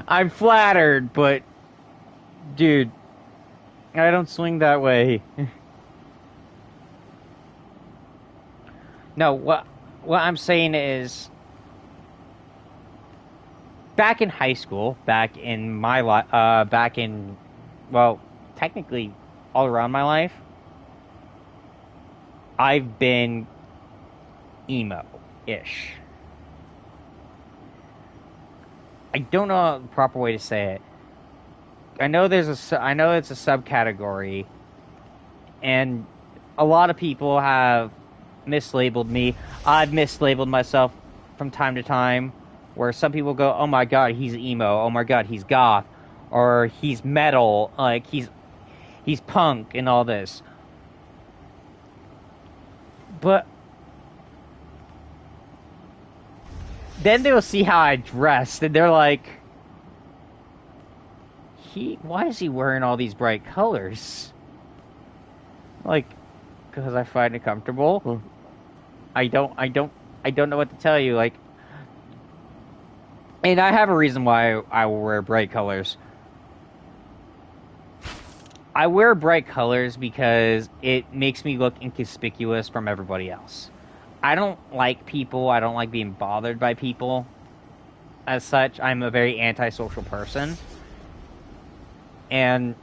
I'm flattered, but, dude, I don't swing that way. No, what I'm saying is, back in high school, back in my life, well, technically, all around my life, I've been emo-ish. I don't know the proper way to say it. I know it's a subcategory, and a lot of people have mislabeled me. I've mislabeled myself from time to time, where some people go, "Oh my god, he's emo. Oh my god, he's goth, or he's metal. Like he's punk and all this." But then they'll see how I dressed, and they're like, why is he wearing all these bright colors? Like, because I find it comfortable. I don't know what to tell you. Like, and I have a reason why I will wear bright colors. I wear bright colors because it makes me look inconspicuous from everybody else. I don't like people. I don't like being bothered by people. As such, I'm a very antisocial person. And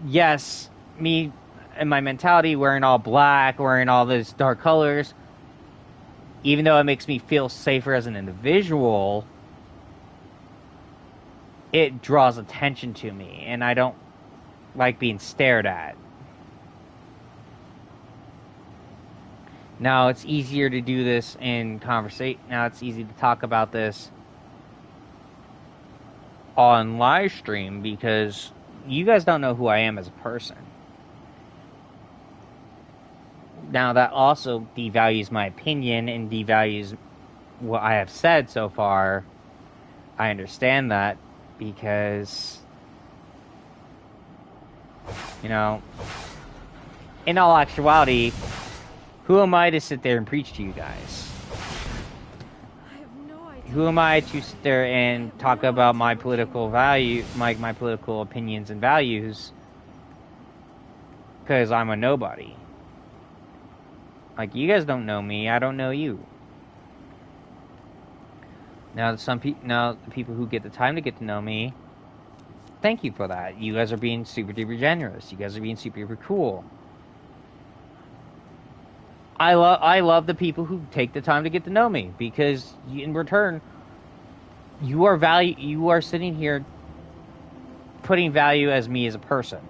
yes, me and my mentality, wearing all black, wearing all those dark colors, even though it makes me feel safer as an individual, it draws attention to me, and I don't like being stared at. Now, it's easier to do this in conversation. Now, it's easy to talk about this on live stream because you guys don't know who I am as a person. Now, that also devalues my opinion and devalues what I have said so far. I understand that because You know, in all actuality, who am I to sit there and preach to you guys? I have no idea. Who am I to sit there and talk about my political value, my political opinions and values? Because I'm a nobody. Like, you guys don't know me, I don't know you. Now, now the people who get the time to get to know me, thank you for that. You guys are being super duper generous. You guys are being super duper cool. I love the people who take the time to get to know me, because in return, you are sitting here putting value as me as a person.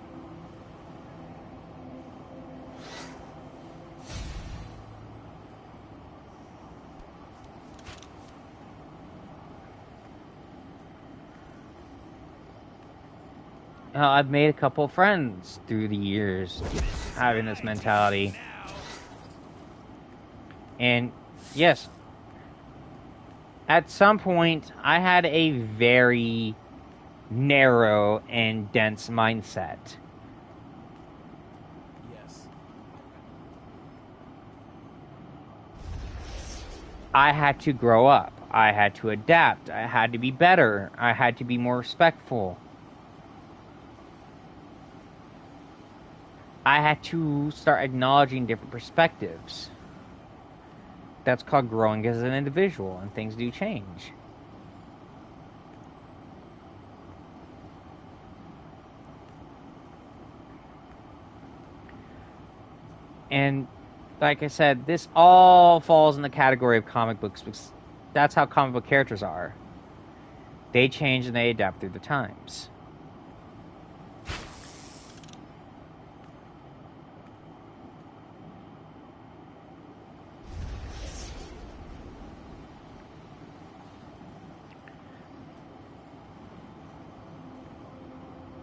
I've made a couple of friends through the years having this mentality. And yes, at some point, I had a very narrow and dense mindset. Yes. I had to grow up. I had to adapt. I had to be better. I had to be more respectful. I had to start acknowledging different perspectives. That's called growing as an individual, and things do change. And like I said, this all falls in the category of comic books because that's how comic book characters are. They change and they adapt through the times.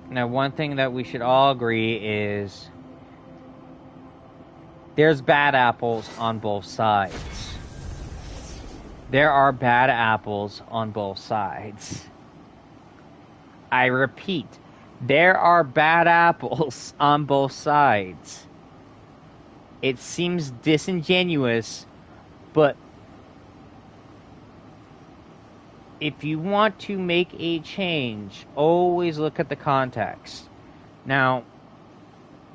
Now, one thing that we should all agree is there's bad apples on both sides. There are bad apples on both sides. I repeat, there are bad apples on both sides. It seems disingenuous, but if you want to make a change, always look at the context. Now,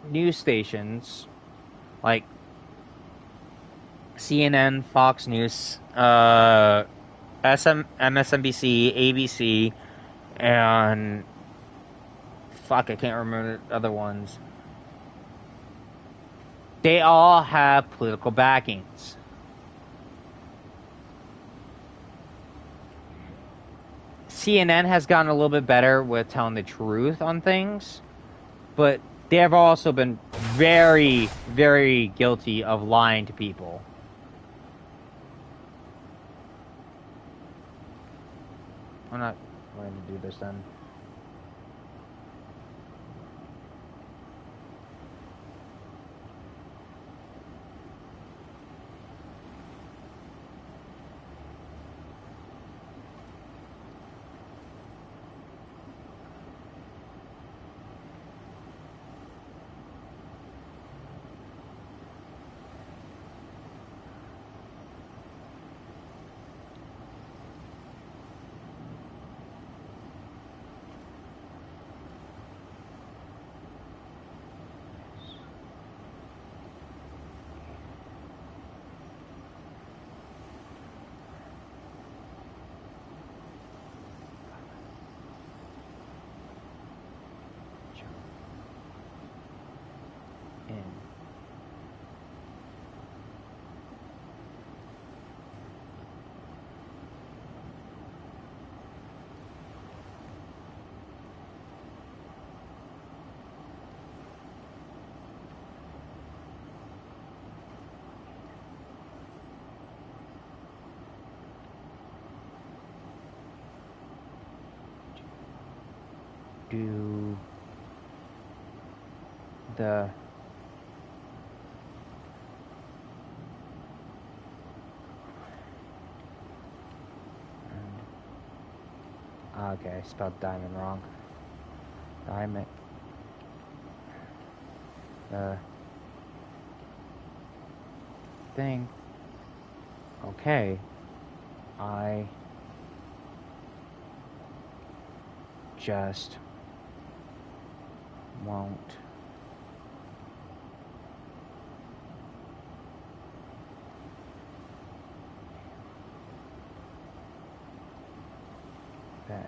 news stations like CNN, Fox News, MSNBC, ABC, and fuck, I can't remember the other ones. They all have political backings. CNN has gotten a little bit better with telling the truth on things, but they have also been very, very guilty of lying to people. I'm not going to do this then. Do the okay, I spelled diamond wrong. Diamond. thing. Okay. I just won't then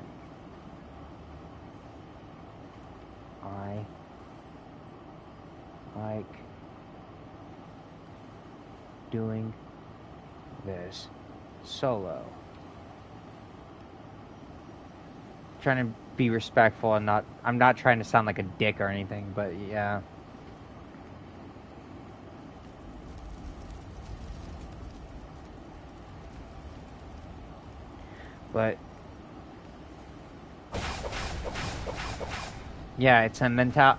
I like doing this solo. Trying to be respectful and I'm not trying to sound like a dick or anything, but yeah. But yeah, it's a mentality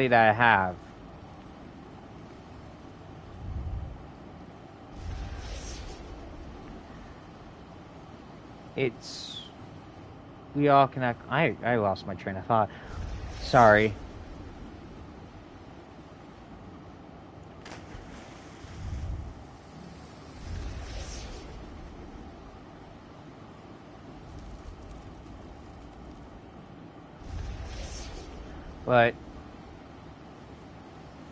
that I have. We all connect. I lost my train of thought. Sorry. But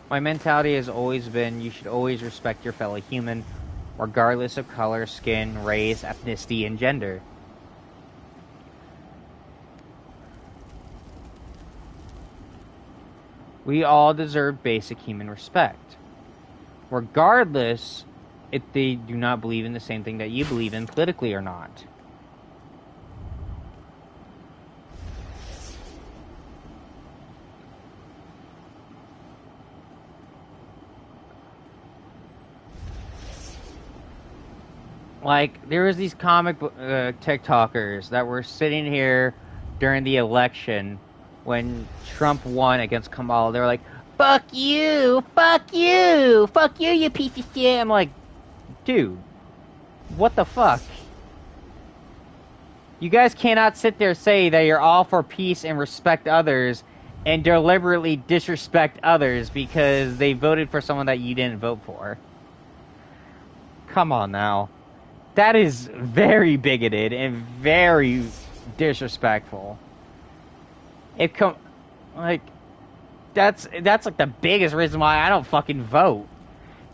my mentality has always been you should always respect your fellow human, regardless of color, skin, race, ethnicity, and gender. We all deserve basic human respect, regardless if they do not believe in the same thing that you believe in politically or not. Like, there was these comic book TikTokers that were sitting here during the election when Trump won against Kamala. They were like, fuck you, fuck you, fuck you, you piece of shit. I'm like, dude, what the fuck? You guys cannot sit there and say that you're all for peace and respect others and deliberately disrespect others because they voted for someone that you didn't vote for. Come on now. That is very bigoted and very disrespectful. That's like the biggest reason why I don't fucking vote.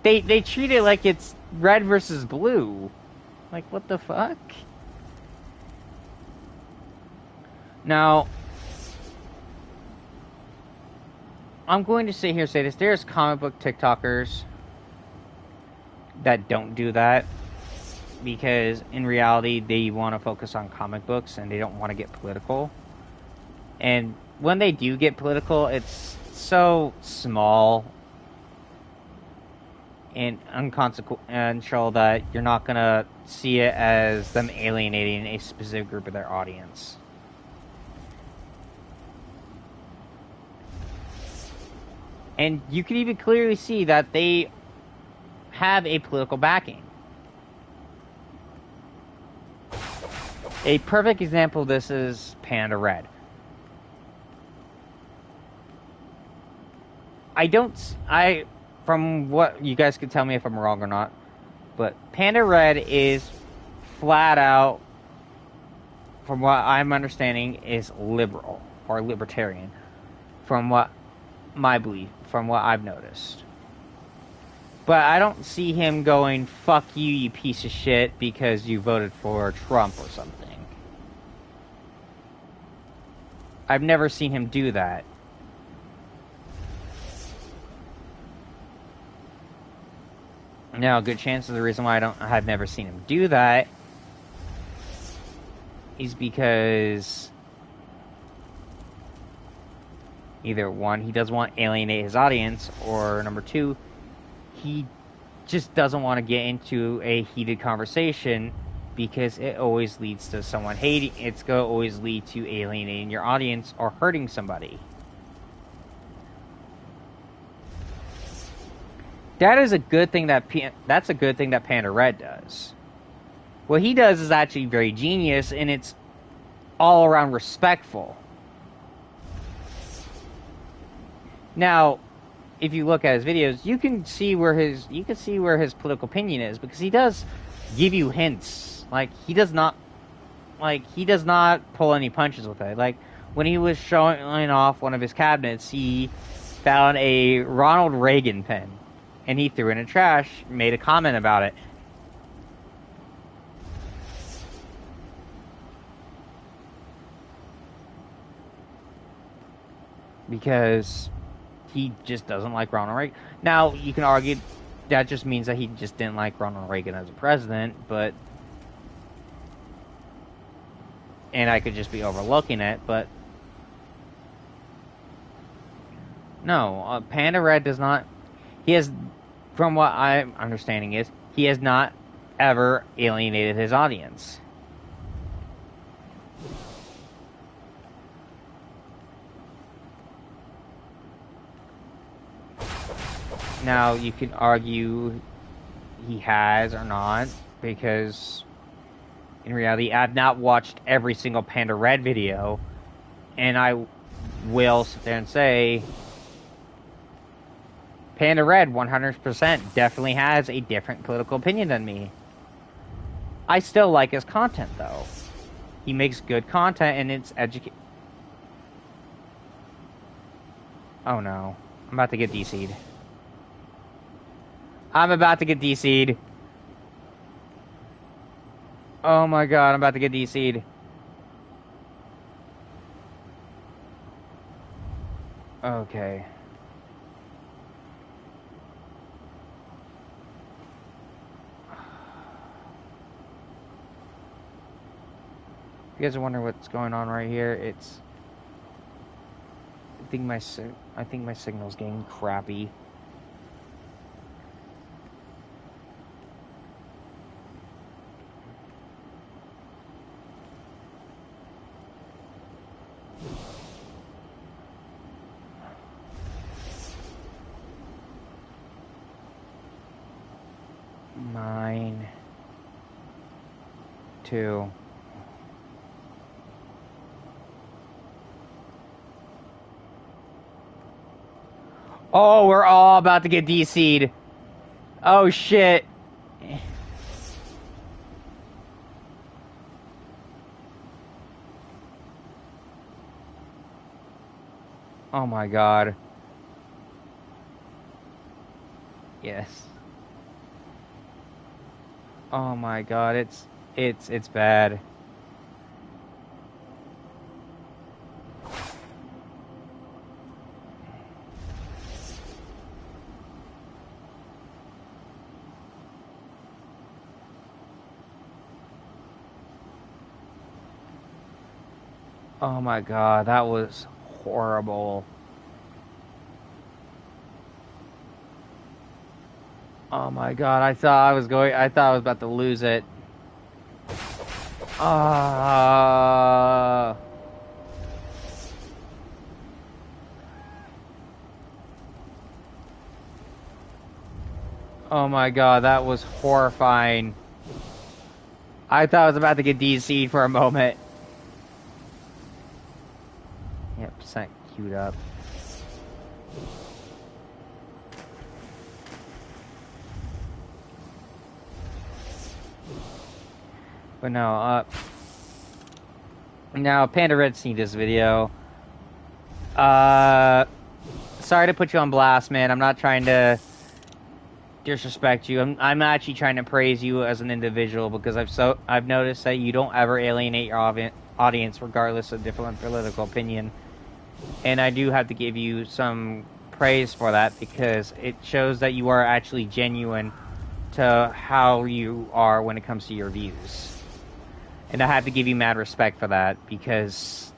They treat it like it's red versus blue. Like, what the fuck? Now, I'm going to sit here and say this. There's comic book TikTokers that don't do that because in reality they want to focus on comic books and they don't want to get political. And when they do get political, it's so small and inconsequential that you're not going to see it as them alienating a specific group of their audience. And you can even clearly see that they have a political backing. A perfect example of this is Panda Red. From what you guys can tell me if I'm wrong or not, but Panda Red is flat out, from what I'm understanding, is liberal or libertarian. From what my belief, from what I've noticed. But I don't see him going, fuck you, you piece of shit, because you voted for Trump or something. I've never seen him do that. Now, a good chance of the reason why I've never seen him do that is because either one, he doesn't want to alienate his audience, or number two, he just doesn't want to get into a heated conversation because it always leads to someone hating. It's going to always lead to alienating your audience or hurting somebody. That's a good thing that Panda Red does. What he does is actually very genius, and it's all around respectful. Now, if you look at his videos, you can see where his political opinion is, because he does give you hints. Like, he does not pull any punches with it. Like, when he was showing off one of his cabinets, he found a Ronald Reagan pen, and he threw it in the trash, made a comment about it. Because he just doesn't like Ronald Reagan. Now, you can argue that just means that he just didn't like Ronald Reagan as a president, but... And I could just be overlooking it, but... No, Panda Red does not... He has... From what I'm understanding is, he has not ever alienated his audience. Now, you can argue he has or not, because in reality, I've not watched every single Panda Red video, and I will sit there and say, Panda Red 100% definitely has a different political opinion than me. I still like his content, though. He makes good content, and it's Oh no, I'm about to get DC'd. I'm about to get DC'd. Oh my god, I'm about to get DC'd. Okay. If you guys are wondering what's going on right here, it's... I think my signal's getting crappy. Mine. 2. Oh, we're all about to get DC'd. Oh, shit. Oh my god. Yes. Oh my god, it's bad. Oh my god, that was horrible. Oh my god, I thought I was about to lose it. Ah. Oh my god, that was horrifying. I thought I was about to get DC'd for a moment. Yep, percent queued up. But no, now Panda Red's seen this video. Sorry to put you on blast, man. I'm not trying to disrespect you. I'm actually trying to praise you as an individual, because I've noticed that you don't ever alienate your audience regardless of different political opinion. And I do have to give you some praise for that, because it shows that you are actually genuine to how you are when it comes to your views. And I have to give you mad respect for that, because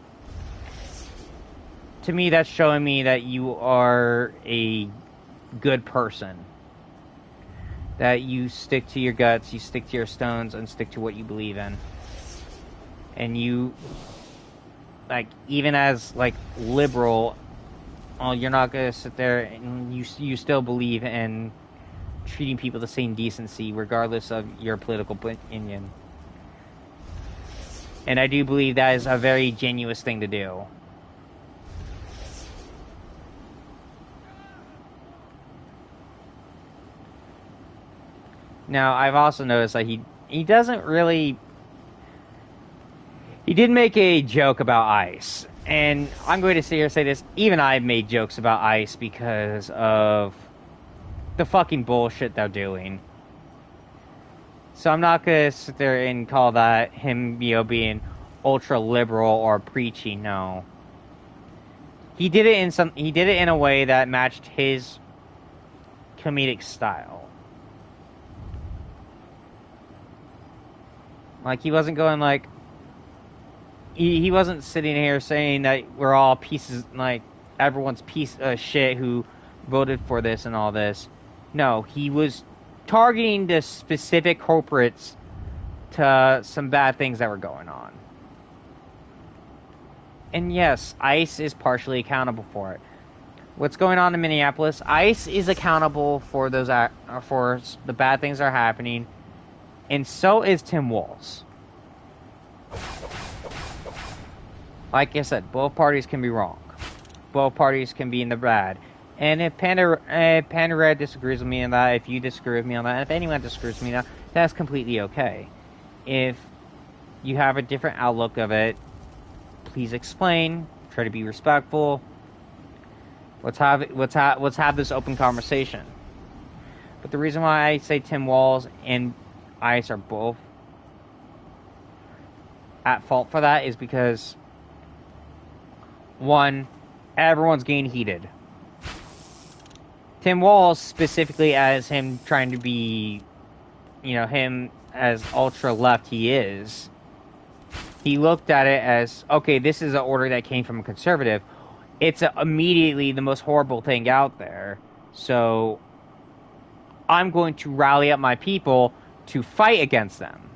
to me that's showing me that you are a good person. That you stick to your guts, you stick to your stones, and stick to what you believe in. And you, like, even as, like, liberal, you're not gonna sit there and you still believe in treating people the same decency regardless of your political opinion. And I do believe that is a very genuine thing to do. Now, I've also noticed that he doesn't really. He did make a joke about ICE, and I'm going to sit here and say this. Even I've made jokes about ICE because of the fucking bullshit they're doing. So I'm not gonna sit there and call that him, being ultra liberal or preachy. No, he did it in a way that matched his comedic style. Like, he wasn't going like, he wasn't sitting here saying that we're all pieces, like, everyone's piece of shit who voted for this and all this. No, he was targeting the specific culprits to some bad things that were going on. And yes, ICE is partially accountable for it. What's going on in Minneapolis? ICE is accountable for for the bad things that are happening, and so is Tim Walz. Like I said, both parties can be wrong. Both parties can be in the bad. And if Panda Red disagrees with me on that, if you disagree with me on that, and if anyone disagrees with me on that, that's completely okay. If you have a different outlook of it, please explain. Try to be respectful. Let's have this open conversation. But the reason why I say Tim Walz and ICE are both at fault for that is because, one, everyone's getting heated. Tim Walz, specifically, as him trying to be, him as ultra left he is, he looked at it as, okay, this is an order that came from a conservative. It's immediately the most horrible thing out there. So I'm going to rally up my people to fight against them.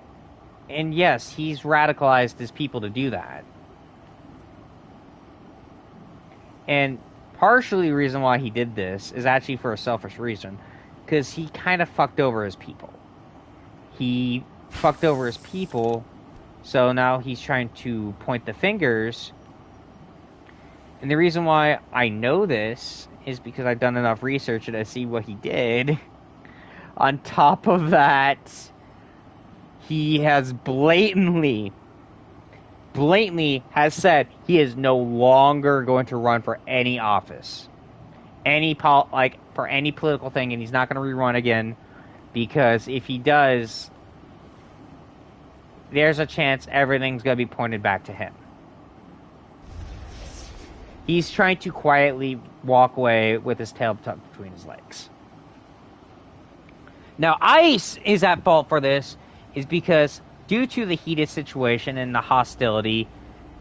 And yes, he's radicalized his people to do that. And partially the reason why he did this is actually for a selfish reason. Because he kind of fucked over his people. He fucked over his people, so now he's trying to point the fingers. And the reason why I know this is because I've done enough research and I see what he did. On top of that, he has blatantly has said he is no longer going to run for any office, for any political thing, and he's not going to rerun again, because if he does, there's a chance everything's going to be pointed back to him. He's trying to quietly walk away with his tail tucked between his legs. Now, ICE is at fault for this, is because due to the heated situation and the hostility,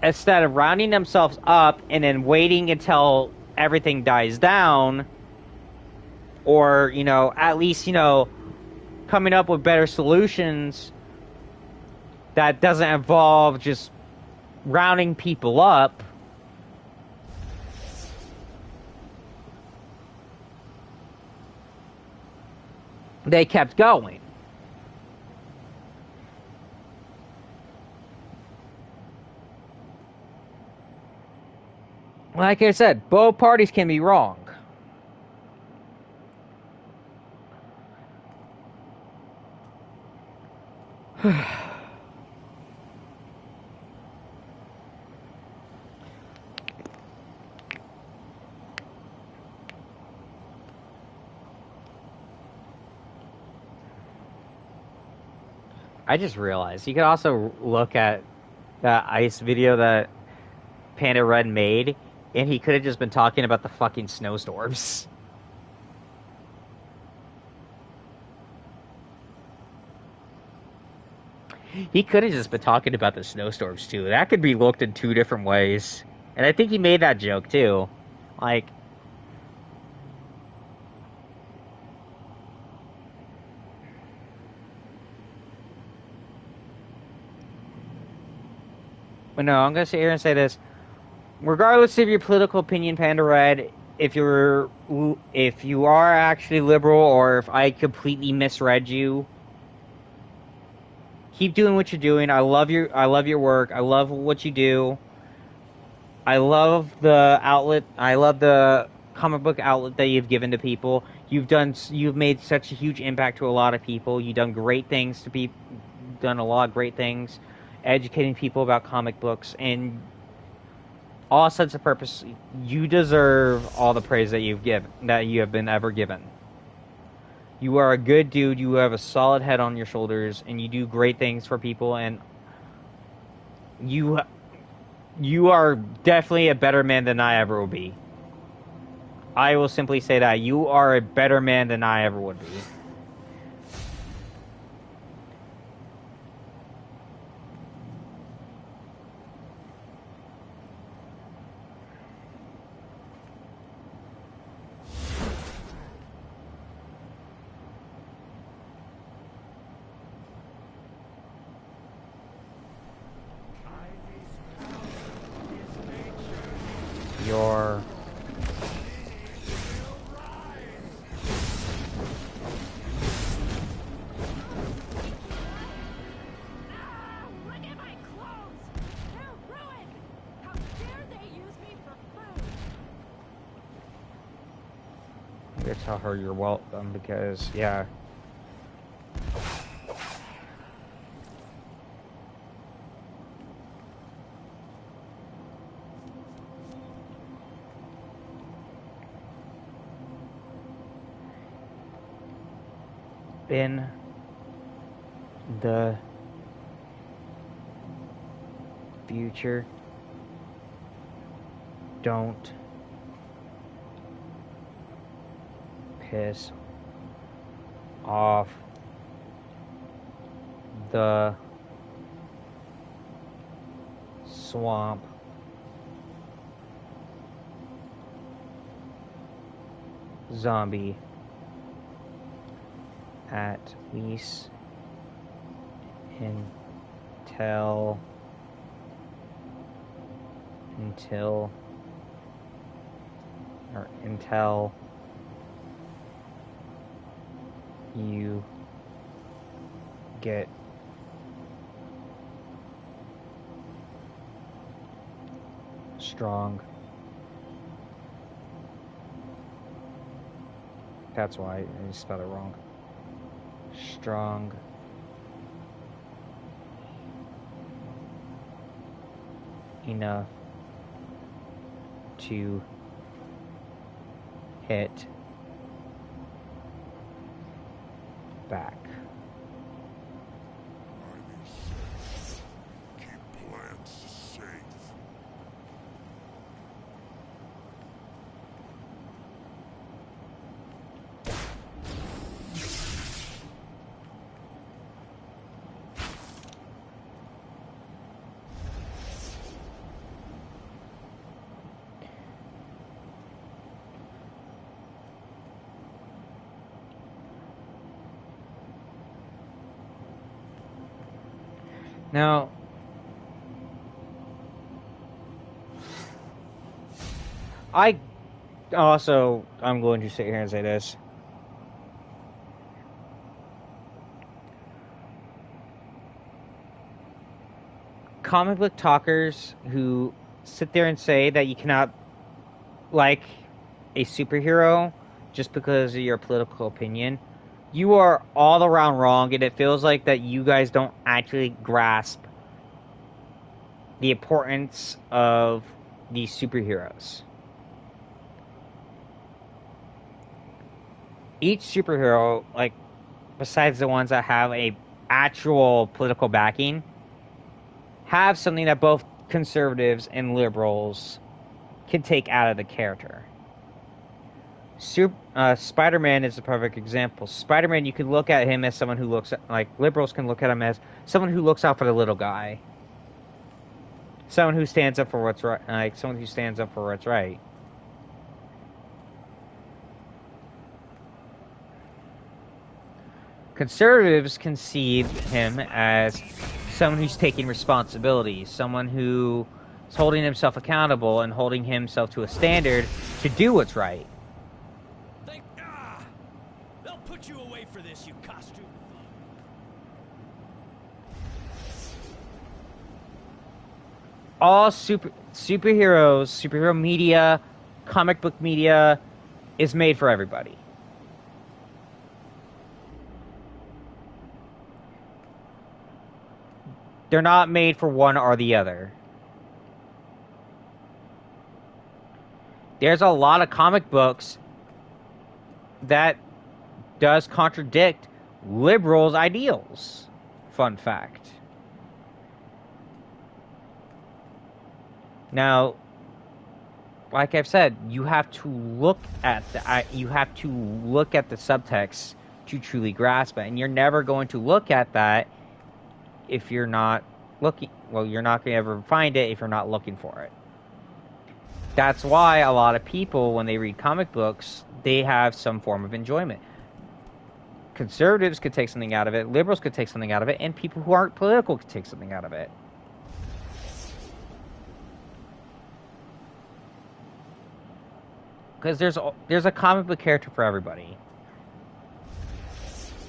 instead of rounding themselves up and then waiting until everything dies down, or, at least, coming up with better solutions that doesn't involve just rounding people up, they kept going. Like I said, both parties can be wrong. I just realized you could also look at that ICE video that Panda Red made, and he could have just been talking about the fucking snowstorms. He could have just been talking about the snowstorms too. That could be looked in two different ways. And I think he made that joke too. Like, but no, I'm gonna sit here and say this. Regardless of your political opinion, Panda Red, if you are actually liberal, or if I completely misread you, keep doing what you're doing. I love your work. I love what you do. I love the outlet. I love the comic book outlet that you've given to people. You've made such a huge impact to a lot of people. You've done great things done a lot of great things, educating people about comic books, and all sense of purpose. You deserve all the praise that you have been ever given. You are a good dude. You have a solid head on your shoulders, and you do great things for people. And you are definitely a better man than I ever will be. I will simply say that you are a better man than I ever would be. Your Look at my clothes! They're ruined! How dare they use me for food? I'm gonna tell her you're welcome because, yeah. In the future, don't piss off the swamp zombie at least until you get strong. That's why I spelled it wrong. Strong enough to hit back. Keep plants safe. Now, I'm going to sit here and say this. Comic book talkers who sit there and say that you cannot like a superhero just because of your political opinion, you are all around wrong, and it feels like that you guys don't actually grasp the importance of these superheroes. Each superhero, like, besides the ones that have a actual political backing, have something that both conservatives and liberals can take out of the character. Spider-Man is a perfect example. Spider-Man, you can look at him as someone who looks like liberals can look at him as someone who looks out for the little guy, someone who stands up for what's right, someone who stands up for what's right. Conservatives conceive him as someone who's taking responsibility, someone who is holding himself accountable and holding himself to a standard to do what's right. They'll put you away for this, you costume. All superheroes, superhero media, comic book media is made for everybody. They're not made for one or the other. There's a lot of comic books that does contradict liberals' ideals. Fun fact. Now, like I've said, you have to look at the subtext to truly grasp it, and you're never going to look at that if you're not looking. Well, you're not going to ever find it if you're not looking for it. That's why a lot of people, when they read comic books, they have some form of enjoyment. Conservatives could take something out of it, liberals could take something out of it, and people who aren't political could take something out of it. Because there's a comic book character for everybody.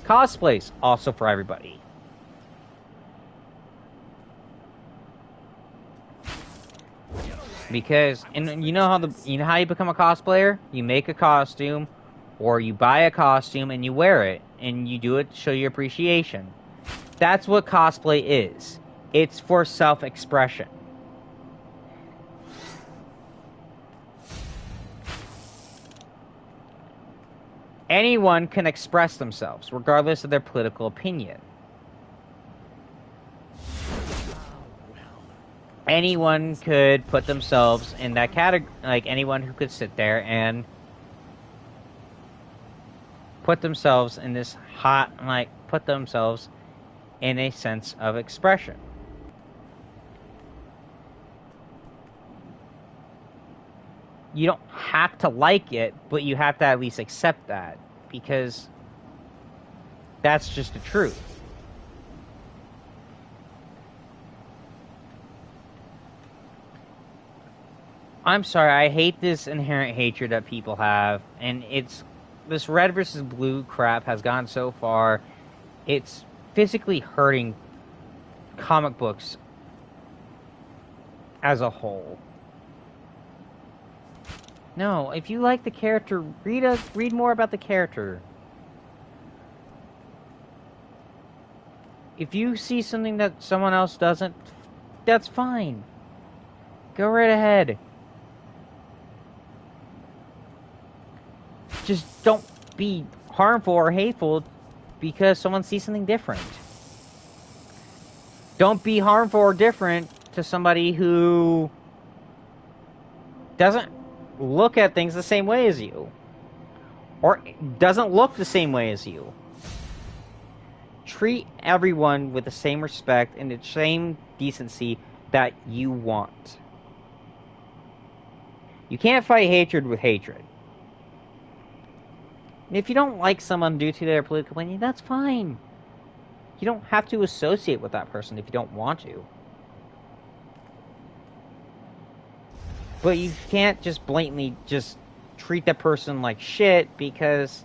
Cosplays also for everybody. Because, and you know how you become a cosplayer? You make a costume, or you buy a costume and you wear it, and you do it to show your appreciation. That's what cosplay is. It's for self-expression. Anyone can express themselves, regardless of their political opinion. Anyone could put themselves in that category, like anyone who could sit there and put themselves in this put themselves in a sense of expression. You don't have to like it, but you have to at least accept that, because that's just the truth. I'm sorry, I hate this inherent hatred that people have, and this red versus blue crap has gone so far, it's physically hurting comic books as a whole. No, if you like the character, read more about the character. If you see something that someone else doesn't, that's fine. Go right ahead. Just don't be harmful or hateful because someone sees something different. Don't be harmful or different to somebody who doesn't look at things the same way as you, or doesn't look the same way as you. Treat everyone with the same respect and the same decency that you want. You can't fight hatred with hatred. If you don't like someone due to their political opinion, that's fine. You don't have to associate with that person if you don't want to. But you can't just blatantly just treat that person like shit because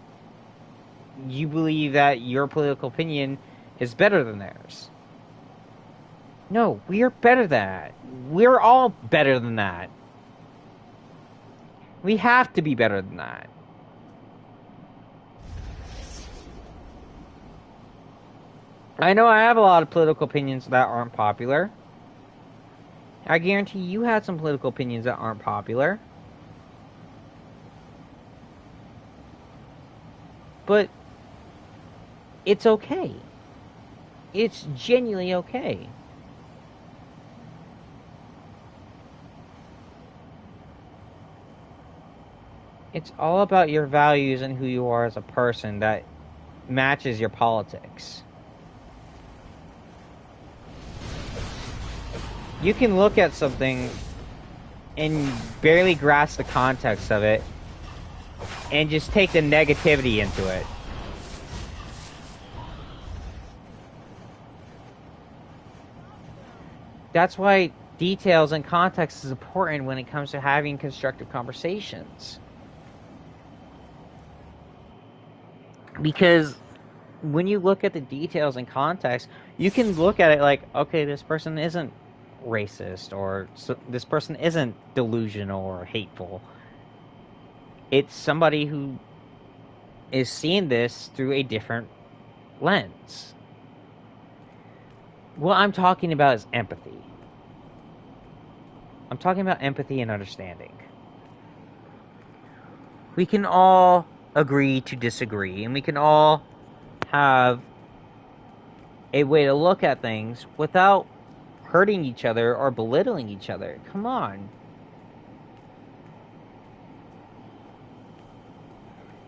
you believe that your political opinion is better than theirs. No, we are better than that. We're all better than that. We have to be better than that. I know I have a lot of political opinions that aren't popular. I guarantee you had some political opinions that aren't popular. But it's okay. It's genuinely okay. It's all about your values and who you are as a person that matches your politics. You can look at something and barely grasp the context of it and just take the negativity into it. That's why details and context is important when it comes to having constructive conversations. Because when you look at the details and context, you can look at it like, okay, this person isn't racist, or this person isn't delusional or hateful. It's somebody who is seeing this through a different lens. What I'm talking about is empathy. I'm talking about empathy and understanding. We can all agree to disagree, and we can all have a way to look at things without hurting each other or belittling each other. Come on.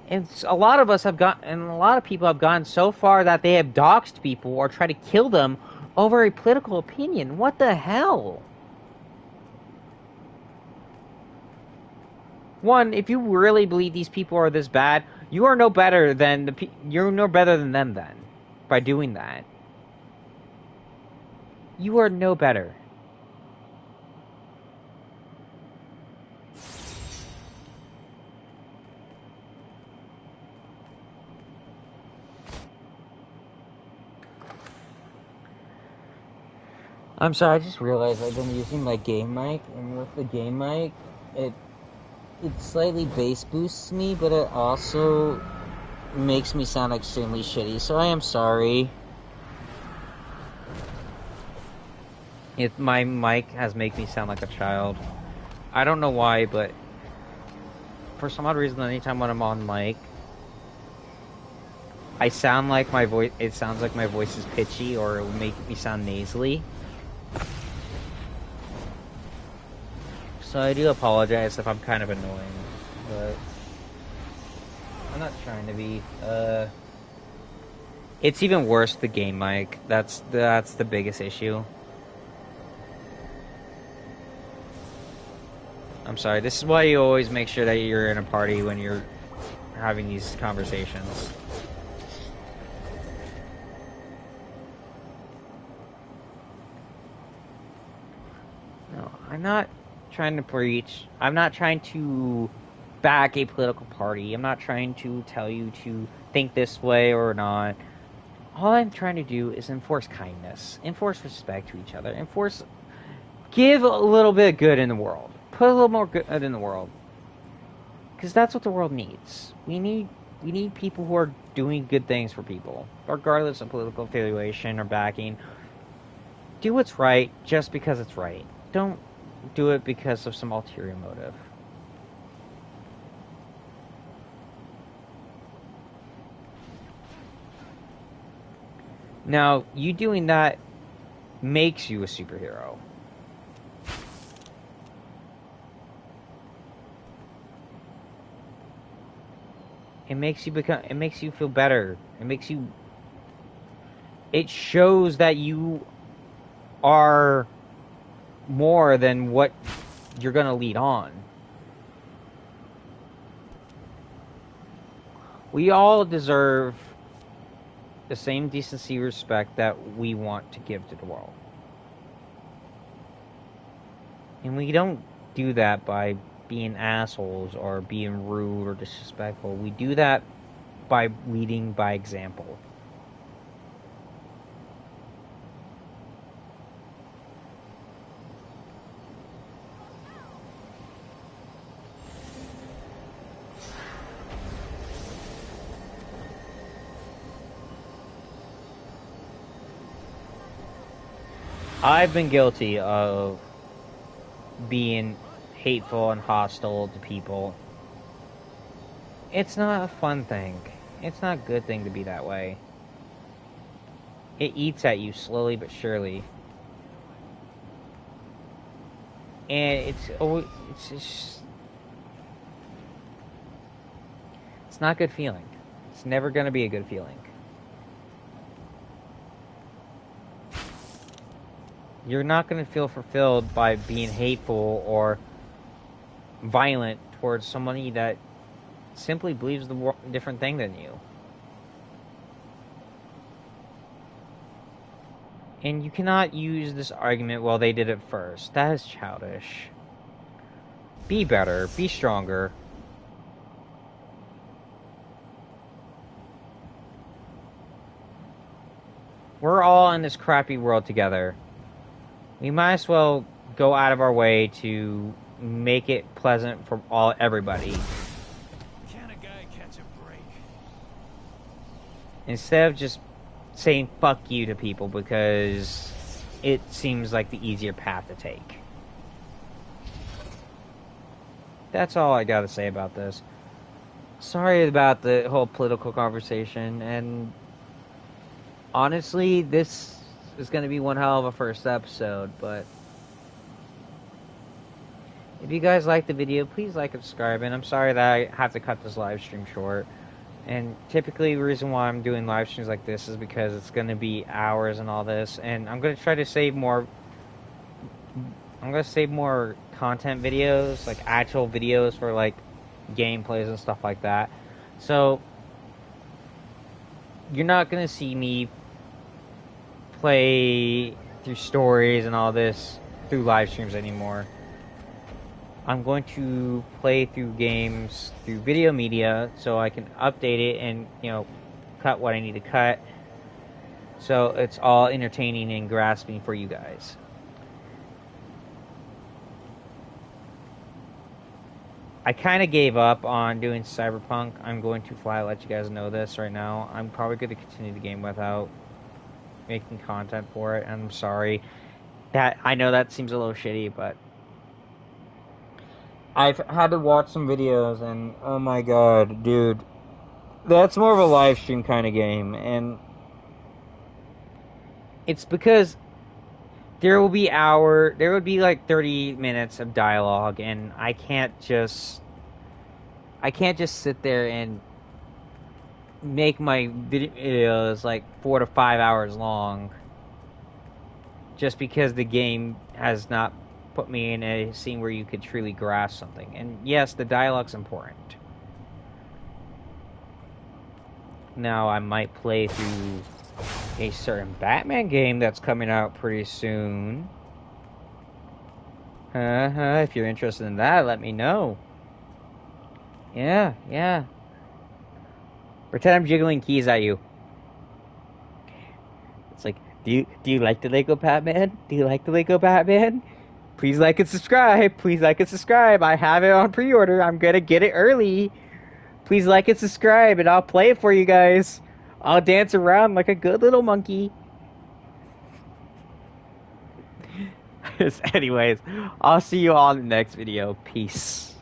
And a lot of us have and a lot of people have gone so far that they have doxed people or tried to kill them over a political opinion. What the hell? One, if you really believe these people are this bad, you are no better than you're no better than them then by doing that. You are no better. I'm sorry, I just realized I've been using my game mic, and with the game mic, it slightly bass boosts me, but it also makes me sound extremely shitty, so I am sorry. My mic has made me sound like a child. I don't know why, but for some odd reason, anytime when I'm on mic, I sound like my voice. It sounds like my voice is pitchy, or it will make me sound nasally. So I do apologize if I'm kind of annoying, but I'm not trying to be. It's even worse, the game mic. That's the biggest issue. I'm sorry. This is why you always make sure that you're in a party when you're having these conversations. No, I'm not trying to preach. I'm not trying to back a political party. I'm not trying to tell you to think this way or not. All I'm trying to do is enforce kindness, enforce respect to each other, give a little bit of good in the world. Put a little more good in the world. Because that's what the world needs. We need people who are doing good things for people, regardless of political affiliation or backing. Do what's right just because it's right. Don't do it because of some ulterior motive. Now, you doing that makes you a superhero. It makes you feel better. It shows that you are more than what you're going to lead on. We all deserve the same decency and respect that we want to give to the world. And we don't do that by being assholes or being rude or disrespectful. We do that by leading by example. I've been guilty of being hateful and hostile to people. It's not a fun thing. It's not a good thing to be that way. It eats at you slowly but surely. And it's just... It's not a good feeling. It's never going to be a good feeling. You're not going to feel fulfilled by being hateful or violent towards somebody that simply believes the different thing than you. And you cannot use this argument, well, they did it first. That is childish. Be better. Be stronger. We're all in this crappy world together. We might as well go out of our way to make it pleasant for everybody. instead of just saying fuck you to people because it seems like the easier path to take. That's all I gotta say about this. Sorry about the whole political conversation, and honestly, this is gonna be one hell of a first episode, but if you guys like the video, please like and subscribe, and I'm sorry that I have to cut this live stream short. And typically the reason why I'm doing live streams like this is because it's going to be hours and all this, and I'm going to try to save more content videos, like actual videos for like gameplays and stuff like that. So you're not going to see me play through stories and all this through live streams anymore. I'm going to play through games through video media so I can update it and, you know, cut what I need to cut. So it's all entertaining and grasping for you guys. I kind of gave up on doing Cyberpunk. I'm going to let you guys know this right now. I'm probably going to continue the game without making content for it. I'm sorry. I know that seems a little shitty, but I've had to watch some videos, and oh my god, dude, that's more of a live stream kind of game, and it's because there would be like 30 minutes of dialogue, and I can't just sit there and make my videos like 4 to 5 hours long just because the game has not put me in a scene where you could truly grasp something. And yes, the dialogue's important. Now, I might play through a certain Batman game that's coming out pretty soon. If you're interested in that, let me know. Yeah. Pretend I'm jiggling keys at you. It's like, do you like the Lego Batman? Do you like the Lego Batman? Please like and subscribe. Please like and subscribe. I have it on pre-order. I'm gonna get it early. Please like and subscribe, and I'll play it for you guys. I'll dance around like a good little monkey. Anyways, I'll see you all in the next video. Peace.